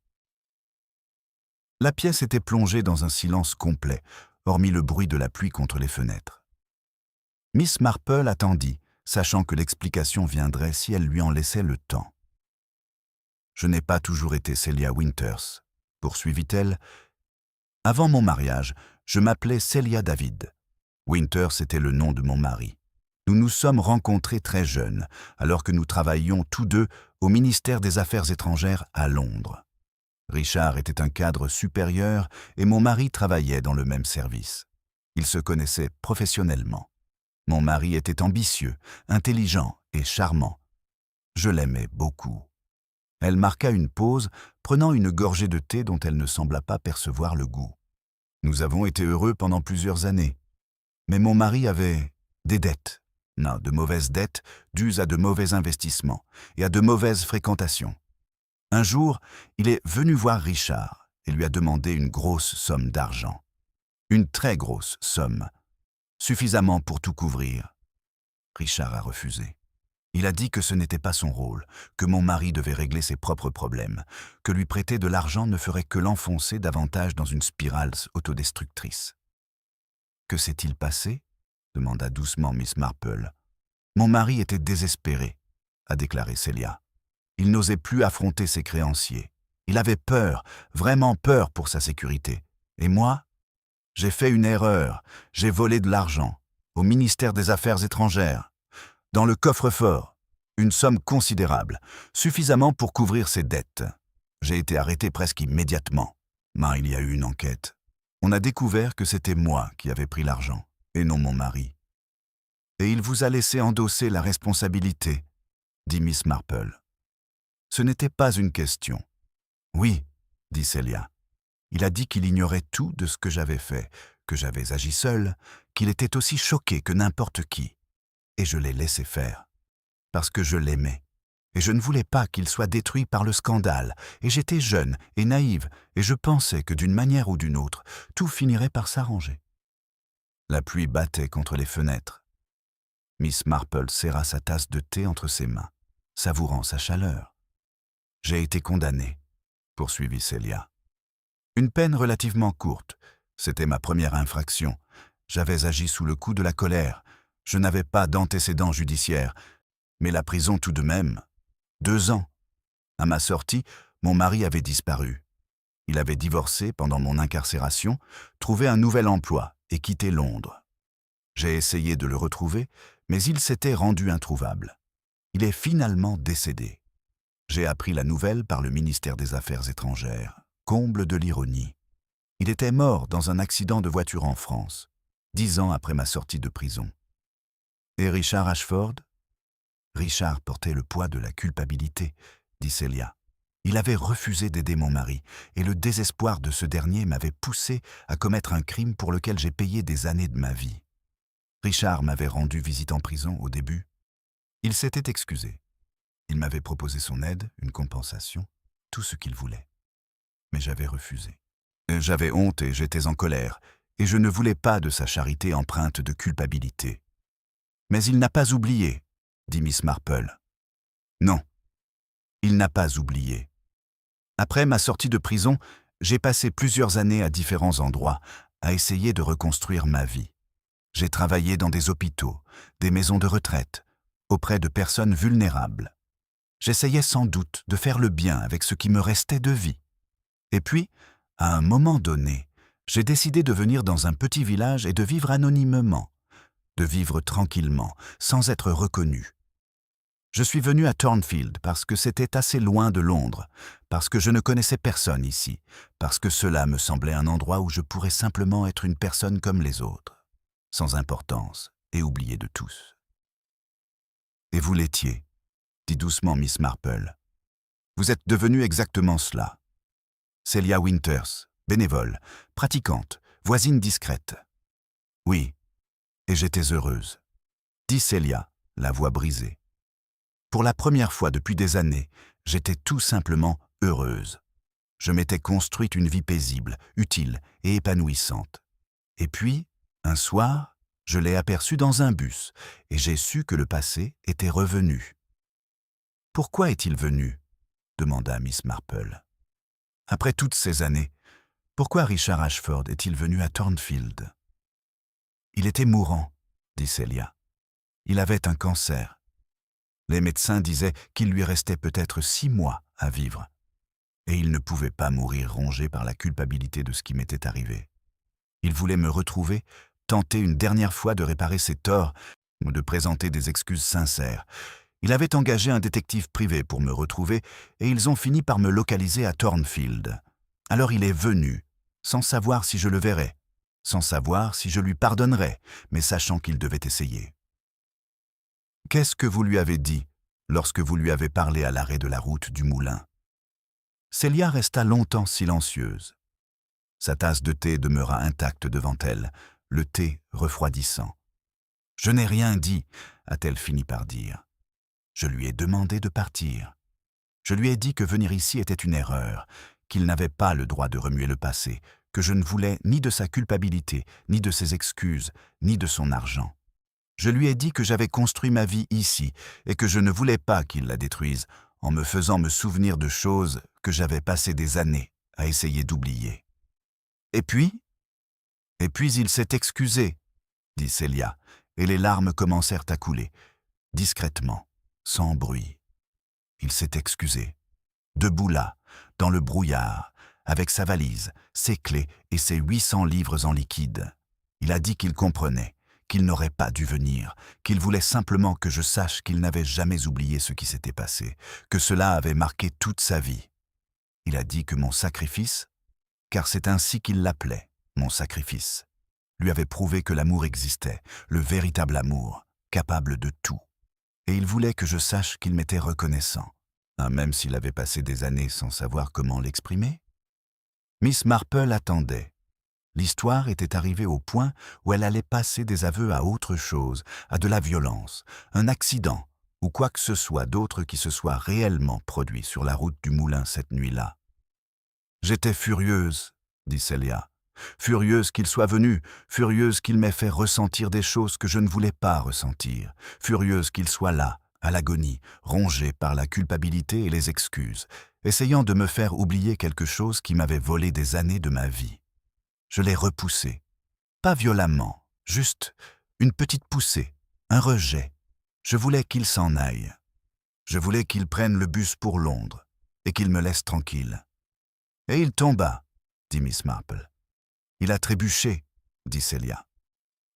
S1: La pièce était plongée dans un silence complet, hormis le bruit de la pluie contre les fenêtres. Miss Marple attendit, sachant que l'explication viendrait si elle lui en laissait le temps. « Je n'ai pas toujours été Celia Winters, » poursuivit-elle. « Avant mon mariage, je m'appelais Celia David. Winters était le nom de mon mari. Nous nous sommes rencontrés très jeunes, alors que nous travaillions tous deux au ministère des Affaires étrangères à Londres. Richard était un cadre supérieur et mon mari travaillait dans le même service. Ils se connaissaient professionnellement. Mon mari était ambitieux, intelligent et charmant. Je l'aimais beaucoup. » Elle marqua une pause, prenant une gorgée de thé dont elle ne sembla pas percevoir le goût. « Nous avons été heureux pendant plusieurs années. Mais mon mari avait des dettes. Non, de mauvaises dettes dues à de mauvais investissements et à de mauvaises fréquentations. Un jour, il est venu voir Richard et lui a demandé une grosse somme d'argent. Une très grosse somme, suffisamment pour tout couvrir. Richard a refusé. Il a dit que ce n'était pas son rôle, que mon mari devait régler ses propres problèmes, que lui prêter de l'argent ne ferait que l'enfoncer davantage dans une spirale autodestructrice. « Que s'est-il passé ?» demanda doucement Miss Marple. « Mon mari était désespéré, » a déclaré Celia. Il n'osait plus affronter ses créanciers. Il avait peur, vraiment peur pour sa sécurité. Et moi, j'ai fait une erreur. J'ai volé de l'argent au ministère des Affaires étrangères, dans le coffre-fort, une somme considérable, suffisamment pour couvrir ses dettes. J'ai été arrêté presque immédiatement. Mais il y a eu une enquête. On a découvert que c'était moi qui avais pris l'argent, et non mon mari. Et il vous a laissé endosser la responsabilité, dit Miss Marple. Ce n'était pas une question. Oui, dit Celia. Il a dit qu'il ignorait tout de ce que j'avais fait, que j'avais agi seul, qu'il était aussi choqué que n'importe qui. Et je l'ai laissé faire, parce que je l'aimais. Et je ne voulais pas qu'il soit détruit par le scandale. Et j'étais jeune et naïve, et je pensais que d'une manière ou d'une autre, tout finirait par s'arranger. La pluie battait contre les fenêtres. Miss Marple serra sa tasse de thé entre ses mains, savourant sa chaleur. « J'ai été condamné, » poursuivit Celia. « Une peine relativement courte. C'était ma première infraction. J'avais agi sous le coup de la colère. Je n'avais pas d'antécédents judiciaires. Mais la prison tout de même. 2 ans. À ma sortie, mon mari avait disparu. Il avait divorcé pendant mon incarcération, trouvé un nouvel emploi et quitté Londres. J'ai essayé de le retrouver, mais il s'était rendu introuvable. Il est finalement décédé. J'ai appris la nouvelle par le ministère des Affaires étrangères. Comble de l'ironie. Il était mort dans un accident de voiture en France, 10 ans après ma sortie de prison. Et Richard Ashford ? Richard portait le poids de la culpabilité, dit Celia. Il avait refusé d'aider mon mari, et le désespoir de ce dernier m'avait poussé à commettre un crime pour lequel j'ai payé des années de ma vie. Richard m'avait rendu visite en prison au début. Il s'était excusé. Il m'avait proposé son aide, une compensation, tout ce qu'il voulait. Mais j'avais refusé. J'avais honte et j'étais en colère, et je ne voulais pas de sa charité empreinte de culpabilité. Mais il n'a pas oublié, dit Miss Marple. Non, il n'a pas oublié. Après ma sortie de prison, j'ai passé plusieurs années à différents endroits, à essayer de reconstruire ma vie. J'ai travaillé dans des hôpitaux, des maisons de retraite, auprès de personnes vulnérables. J'essayais sans doute de faire le bien avec ce qui me restait de vie. Et puis, à un moment donné, j'ai décidé de venir dans un petit village et de vivre anonymement, de vivre tranquillement, sans être reconnu. Je suis venu à Thornfield parce que c'était assez loin de Londres, parce que je ne connaissais personne ici, parce que cela me semblait un endroit où je pourrais simplement être une personne comme les autres, sans importance et oubliée de tous. « Et vous l'étiez », dit doucement Miss Marple. « Vous êtes devenue exactement cela. Celia Winters, bénévole, pratiquante, voisine discrète. »« Oui, et j'étais heureuse, » dit Celia, la voix brisée. Pour la première fois depuis des années, j'étais tout simplement heureuse. Je m'étais construite une vie paisible, utile et épanouissante. Et puis, un soir, je l'ai aperçu dans un bus et j'ai su que le passé était revenu. « Pourquoi est-il venu ?» demanda Miss Marple. « Après toutes ces années, pourquoi Richard Ashford est-il venu à Thornfield ?»« Il était mourant, » dit Celia. « Il avait un cancer. Les médecins disaient qu'il lui restait peut-être 6 mois à vivre. Et il ne pouvait pas mourir rongé par la culpabilité de ce qui m'était arrivé. Il voulait me retrouver, tenter une dernière fois de réparer ses torts ou de présenter des excuses sincères. Il avait engagé un détective privé pour me retrouver et ils ont fini par me localiser à Thornfield. Alors il est venu, sans savoir si je le verrais, sans savoir si je lui pardonnerais, mais sachant qu'il devait essayer. « Qu'est-ce que vous lui avez dit lorsque vous lui avez parlé à l'arrêt de la route du moulin ?» Celia resta longtemps silencieuse. Sa tasse de thé demeura intacte devant elle, le thé refroidissant. « Je n'ai rien dit, » a-t-elle fini par dire. Je lui ai demandé de partir. Je lui ai dit que venir ici était une erreur, qu'il n'avait pas le droit de remuer le passé, que je ne voulais ni de sa culpabilité, ni de ses excuses, ni de son argent. Je lui ai dit que j'avais construit ma vie ici et que je ne voulais pas qu'il la détruise en me faisant me souvenir de choses que j'avais passé des années à essayer d'oublier. « Et puis il s'est excusé, » dit Celia, et les larmes commencèrent à couler, discrètement, sans bruit. Il s'est excusé, debout là, dans le brouillard, avec sa valise, ses clés et ses 800 livres en liquide. Il a dit qu'il comprenait, qu'il n'aurait pas dû venir, qu'il voulait simplement que je sache qu'il n'avait jamais oublié ce qui s'était passé, que cela avait marqué toute sa vie. Il a dit que mon sacrifice, car c'est ainsi qu'il l'appelait, mon sacrifice, lui avait prouvé que l'amour existait, le véritable amour, capable de tout. Et il voulait que je sache qu'il m'était reconnaissant, même s'il avait passé des années sans savoir comment l'exprimer. Miss Marple attendait. L'histoire était arrivée au point où elle allait passer des aveux à autre chose, à de la violence, un accident, ou quoi que ce soit d'autre qui se soit réellement produit sur la route du moulin cette nuit-là. « J'étais furieuse, » dit Celia. « Furieuse qu'il soit venu, furieuse qu'il m'ait fait ressentir des choses que je ne voulais pas ressentir, furieuse qu'il soit là, à l'agonie, rongé par la culpabilité et les excuses, essayant de me faire oublier quelque chose qui m'avait volé des années de ma vie. Je l'ai repoussé, pas violemment, juste une petite poussée, un rejet. Je voulais qu'il s'en aille. Je voulais qu'il prenne le bus pour Londres et qu'il me laisse tranquille. Et il tomba, dit Miss Marple. Il a trébuché, dit Celia.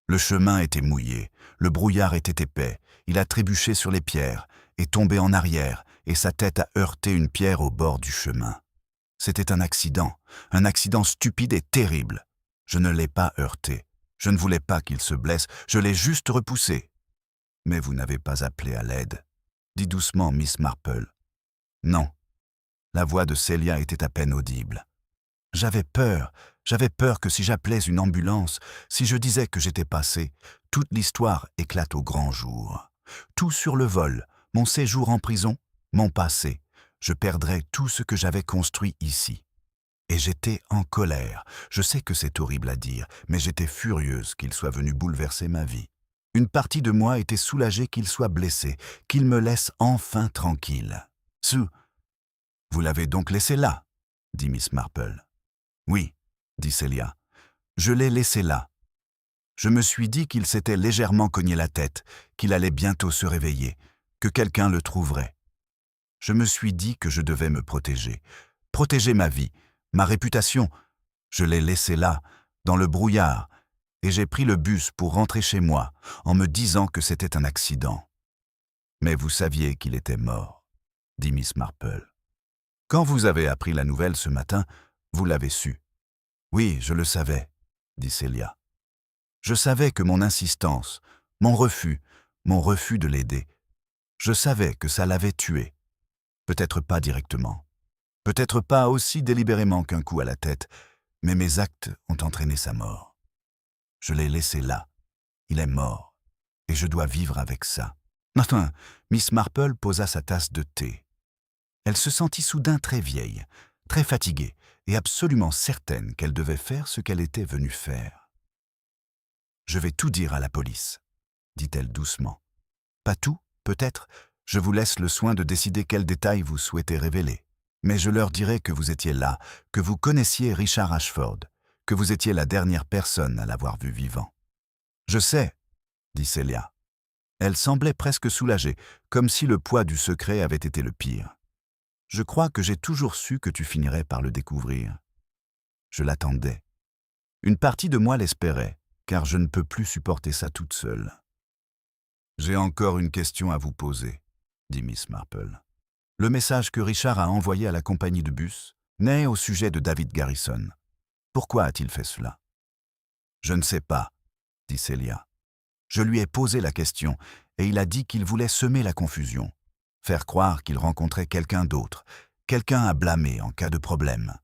S1: Le chemin était mouillé, le brouillard était épais, il a trébuché sur les pierres, est tombé en arrière, et sa tête a heurté une pierre au bord du chemin. C'était un accident stupide et terrible. Je ne l'ai pas heurté, je ne voulais pas qu'il se blesse, je l'ai juste repoussé. Mais vous n'avez pas appelé à l'aide, dit doucement Miss Marple. Non. La voix de Celia était à peine audible. J'avais peur que si j'appelais une ambulance, si je disais que j'étais passé, toute l'histoire éclate au grand jour. Tout sur le vol, mon séjour en prison, mon passé. Je perdrais tout ce que j'avais construit ici. Et j'étais en colère. Je sais que c'est horrible à dire, mais j'étais furieuse qu'il soit venu bouleverser ma vie. Une partie de moi était soulagée qu'il soit blessé, qu'il me laisse enfin tranquille. « Sue, vous l'avez donc laissé là ?» dit Miss Marple. « Oui, » dit Celia. « Je l'ai laissé là. Je me suis dit qu'il s'était légèrement cogné la tête, qu'il allait bientôt se réveiller, que quelqu'un le trouverait. Je me suis dit que je devais me protéger. Protéger ma vie, ma réputation. Je l'ai laissé là, dans le brouillard, et j'ai pris le bus pour rentrer chez moi, en me disant que c'était un accident. Mais vous saviez qu'il était mort, dit Miss Marple. Quand vous avez appris la nouvelle ce matin, vous l'avez su. Oui, je le savais, dit Celia. Je savais que mon insistance, mon refus de l'aider, je savais que ça l'avait tué. Peut-être pas directement, peut-être pas aussi délibérément qu'un coup à la tête, mais mes actes ont entraîné sa mort. Je l'ai laissé là. Il est mort, et je dois vivre avec ça. Enfin, Miss Marple posa sa tasse de thé. Elle se sentit soudain très vieille, très fatiguée, et absolument certaine qu'elle devait faire ce qu'elle était venue faire. « Je vais tout dire à la police, » dit-elle doucement. « Pas tout, peut-être. Je vous laisse le soin de décider quels détails vous souhaitez révéler. Mais je leur dirai que vous étiez là, que vous connaissiez Richard Ashford, que vous étiez la dernière personne à l'avoir vu vivant. »« Je sais, » dit Celia. Elle semblait presque soulagée, comme si le poids du secret avait été le pire. « Je crois que j'ai toujours su que tu finirais par le découvrir. Je l'attendais. Une partie de moi l'espérait, car je ne peux plus supporter ça toute seule. »« J'ai encore une question à vous poser, » dit Miss Marple. « Le message que Richard a envoyé à la compagnie de bus n'est au sujet de David Garrison. Pourquoi a-t-il fait cela ?»« Je ne sais pas, » dit Celia. « Je lui ai posé la question et il a dit qu'il voulait semer la confusion, faire croire qu'il rencontrait quelqu'un d'autre, quelqu'un à blâmer en cas de problème.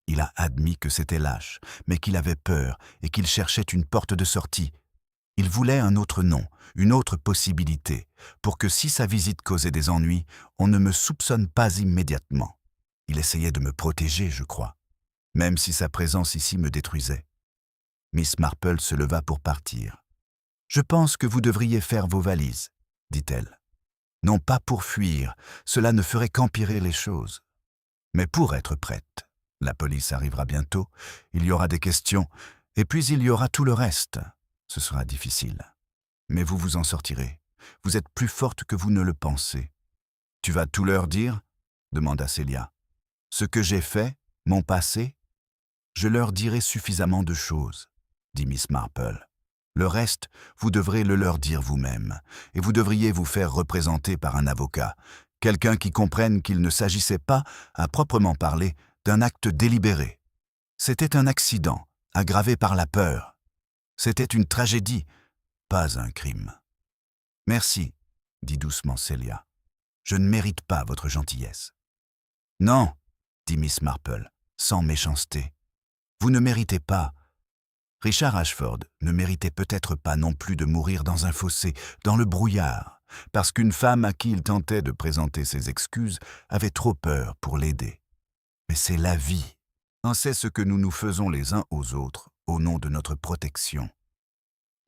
S1: Il a admis que c'était lâche, mais qu'il avait peur et qu'il cherchait une porte de sortie. Il voulait un autre nom, une autre possibilité, pour que si sa visite causait des ennuis, on ne me soupçonne pas immédiatement. Il essayait de me protéger, je crois, même si sa présence ici me détruisait. » Miss Marple se leva pour partir. « Je pense que vous devriez faire vos valises, » dit-elle. « Non pas pour fuir, cela ne ferait qu'empirer les choses, mais pour être prête. La police arrivera bientôt, il y aura des questions, et puis il y aura tout le reste. Ce sera difficile. Mais vous vous en sortirez. Vous êtes plus forte que vous ne le pensez. »« Tu vas tout leur dire ?» demanda Celia. « Ce que j'ai fait, mon passé ? Je leur dirai suffisamment de choses, » dit Miss Marple. « Le reste, vous devrez le leur dire vous-même, et vous devriez vous faire représenter par un avocat, quelqu'un qui comprenne qu'il ne s'agissait pas, à proprement parler, d'un acte délibéré. C'était un accident, aggravé par la peur. C'était une tragédie, pas un crime. »« Merci, » dit doucement Celia. « Je ne mérite pas votre gentillesse. »« Non, » dit Miss Marple, sans méchanceté. « Vous ne méritez pas. Richard Ashford ne méritait peut-être pas non plus de mourir dans un fossé, dans le brouillard, parce qu'une femme à qui il tentait de présenter ses excuses avait trop peur pour l'aider. Mais c'est la vie. C'est ce que nous nous faisons les uns aux autres, au nom de notre protection. »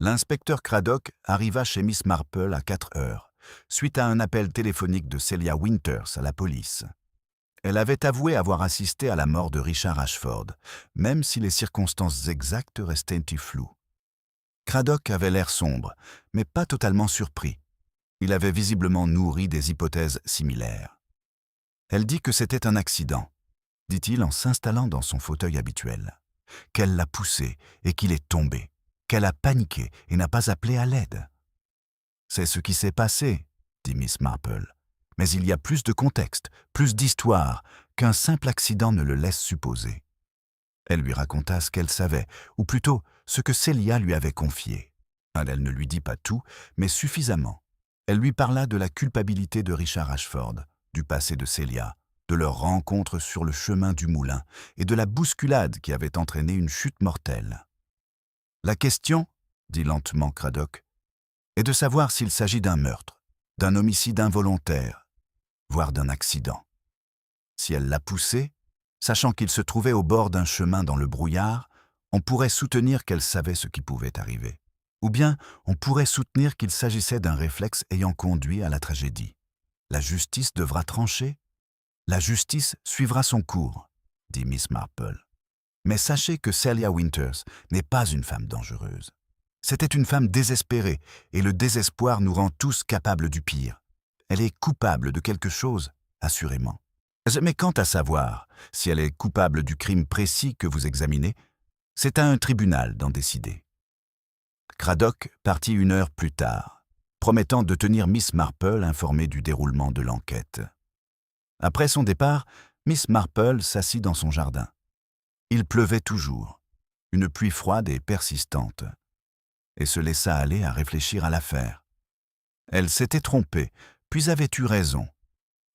S1: L'inspecteur Craddock arriva chez Miss Marple à 4 heures, suite à un appel téléphonique de Celia Winters à la police. Elle avait avoué avoir assisté à la mort de Richard Ashford, même si les circonstances exactes restaient floues. Craddock avait l'air sombre, mais pas totalement surpris. Il avait visiblement nourri des hypothèses similaires. Elle dit que c'était un accident, dit-il en s'installant dans son fauteuil habituel, qu'elle l'a poussé et qu'il est tombé, qu'elle a paniqué et n'a pas appelé à l'aide. « C'est ce qui s'est passé, » dit Miss Marple. « Mais il y a plus de contexte, plus d'histoire, qu'un simple accident ne le laisse supposer. » Elle lui raconta ce qu'elle savait, ou plutôt ce que Celia lui avait confié. Elle ne lui dit pas tout, mais suffisamment. Elle lui parla de la culpabilité de Richard Ashford, du passé de Celia, de leur rencontre sur le chemin du moulin et de la bousculade qui avait entraîné une chute mortelle. « La question, » dit lentement Craddock, « est de savoir s'il s'agit d'un meurtre, d'un homicide involontaire, voire d'un accident. Si elle l'a poussé, sachant qu'il se trouvait au bord d'un chemin dans le brouillard, on pourrait soutenir qu'elle savait ce qui pouvait arriver. Ou bien on pourrait soutenir qu'il s'agissait d'un réflexe ayant conduit à la tragédie. La justice devra trancher. La justice suivra son cours, dit Miss Marple. Mais sachez que Celia Winters n'est pas une femme dangereuse. C'était une femme désespérée, et le désespoir nous rend tous capables du pire. Elle est coupable de quelque chose, assurément. Mais quant à savoir si elle est coupable du crime précis que vous examinez, c'est à un tribunal d'en décider. Craddock partit 1 heure plus tard, promettant de tenir Miss Marple informée du déroulement de l'enquête. Après son départ, Miss Marple s'assit dans son jardin. Il pleuvait toujours, une pluie froide et persistante, et se laissa aller à réfléchir à l'affaire. Elle s'était trompée, puis avait eu raison,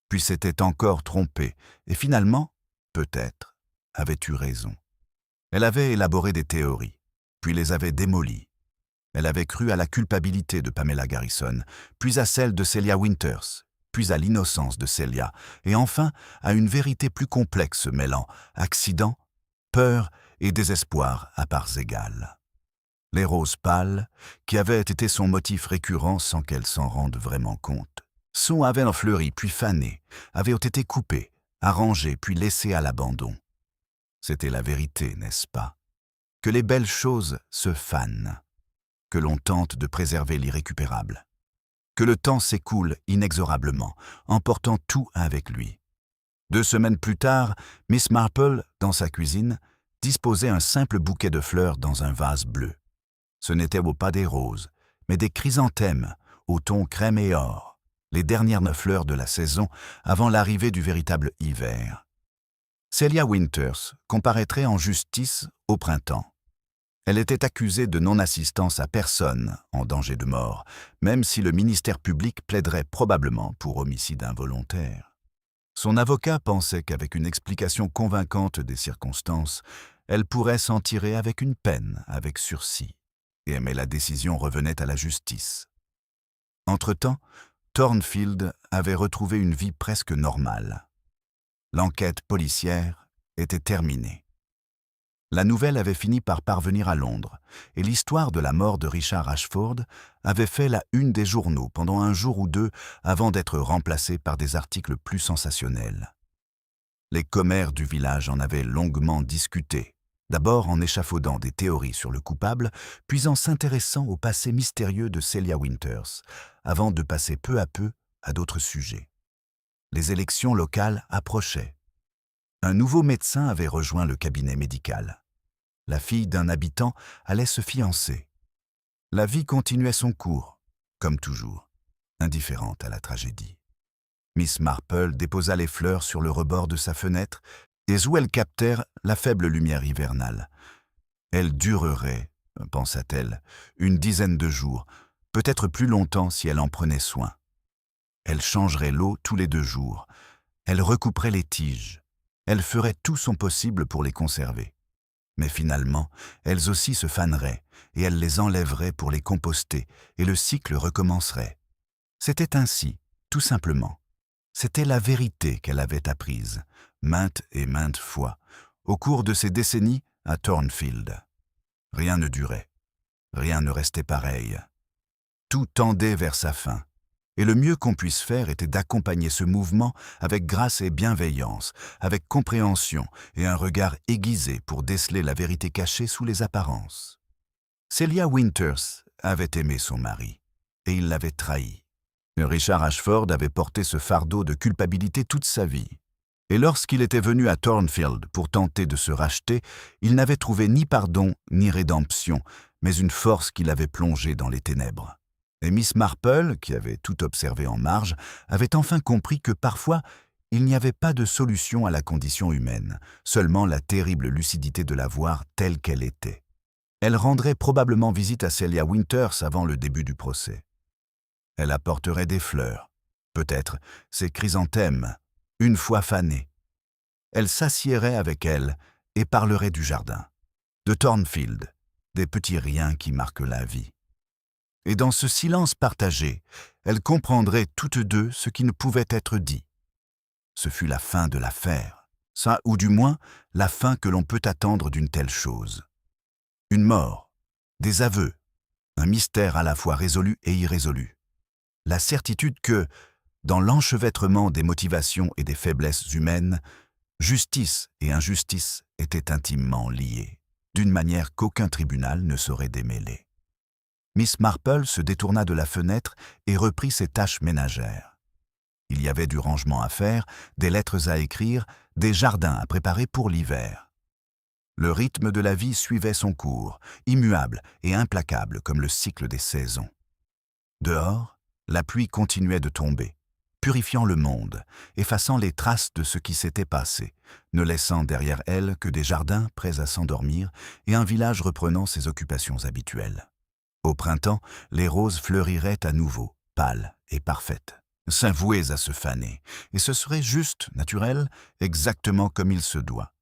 S1: puis s'était encore trompée, et finalement, peut-être, avait eu raison. Elle avait élaboré des théories, puis les avait démolies. Elle avait cru à la culpabilité de Pamela Garrison, puis à celle de Celia Winters, puis à l'innocence de Celia, et enfin à une vérité plus complexe mêlant accident, peur et désespoir à parts égales. Les roses pâles, qui avaient été son motif récurrent sans qu'elle s'en rende vraiment compte, avaient fleuri puis fané, avaient été coupées, arrangées puis laissées à l'abandon. C'était la vérité, n'est-ce pas? Que les belles choses se fanent, que l'on tente de préserver l'irrécupérable, que le temps s'écoule inexorablement, emportant tout avec lui. 2 semaines plus tard, Miss Marple, dans sa cuisine, disposait un simple bouquet de fleurs dans un vase bleu. Ce n'étaient pas des roses, mais des chrysanthèmes, au ton crème et or, les dernières fleurs de la saison avant l'arrivée du véritable hiver. Celia Winters comparaîtrait en justice au printemps. Elle était accusée de non-assistance à personne en danger de mort, même si le ministère public plaiderait probablement pour homicide involontaire. Son avocat pensait qu'avec une explication convaincante des circonstances, elle pourrait s'en tirer avec une peine, avec sursis. Mais la décision revenait à la justice. Entre-temps, Thornfield avait retrouvé une vie presque normale. L'enquête policière était terminée. La nouvelle avait fini par parvenir à Londres, et l'histoire de la mort de Richard Ashford avait fait la une des journaux pendant un jour ou deux avant d'être remplacée par des articles plus sensationnels. Les commères du village en avaient longuement discuté, d'abord en échafaudant des théories sur le coupable, puis en s'intéressant au passé mystérieux de Celia Winters, avant de passer peu à peu à d'autres sujets. Les élections locales approchaient. Un nouveau médecin avait rejoint le cabinet médical. La fille d'un habitant allait se fiancer. La vie continuait son cours, comme toujours, indifférente à la tragédie. Miss Marple déposa les fleurs sur le rebord de sa fenêtre et où elles captèrent la faible lumière hivernale. Elle durerait, pensa-t-elle, 10 de jours, peut-être plus longtemps si elle en prenait soin. Elle changerait l'eau tous les 2 jours. Elle recouperait les tiges. Elle ferait tout son possible pour les conserver. Mais finalement, elles aussi se faneraient, et elle les enlèverait pour les composter, et le cycle recommencerait. C'était ainsi, tout simplement. C'était la vérité qu'elle avait apprise, maintes et maintes fois, au cours de ces décennies à Thornfield. Rien ne durait. Rien ne restait pareil. Tout tendait vers sa fin. Et le mieux qu'on puisse faire était d'accompagner ce mouvement avec grâce et bienveillance, avec compréhension et un regard aiguisé pour déceler la vérité cachée sous les apparences. Celia Winters avait aimé son mari, et il l'avait trahi. Richard Ashford avait porté ce fardeau de culpabilité toute sa vie. Et lorsqu'il était venu à Thornfield pour tenter de se racheter, il n'avait trouvé ni pardon ni rédemption, mais une force qui l'avait plongé dans les ténèbres. Et Miss Marple, qui avait tout observé en marge, avait enfin compris que parfois, il n'y avait pas de solution à la condition humaine, seulement la terrible lucidité de la voir telle qu'elle était. Elle rendrait probablement visite à Celia Winters avant le début du procès. Elle apporterait des fleurs, peut-être ses chrysanthèmes, une fois fanées. Elle s'assiérait avec elle et parlerait du jardin, de Thornfield, des petits riens qui marquent la vie. Et dans ce silence partagé, elles comprendraient toutes deux ce qui ne pouvait être dit. Ce fut la fin de l'affaire, ça ou du moins la fin que l'on peut attendre d'une telle chose. Une mort, des aveux, un mystère à la fois résolu et irrésolu. La certitude que, dans l'enchevêtrement des motivations et des faiblesses humaines, justice et injustice étaient intimement liées, d'une manière qu'aucun tribunal ne saurait démêler. Miss Marple se détourna de la fenêtre et reprit ses tâches ménagères. Il y avait du rangement à faire, des lettres à écrire, des jardins à préparer pour l'hiver. Le rythme de la vie suivait son cours, immuable et implacable comme le cycle des saisons. Dehors, la pluie continuait de tomber, purifiant le monde, effaçant les traces de ce qui s'était passé, ne laissant derrière elle que des jardins prêts à s'endormir et un village reprenant ses occupations habituelles. Au printemps, les roses fleuriraient à nouveau, pâles et parfaites, vouées à se faner, et ce serait juste, naturel, exactement comme il se doit.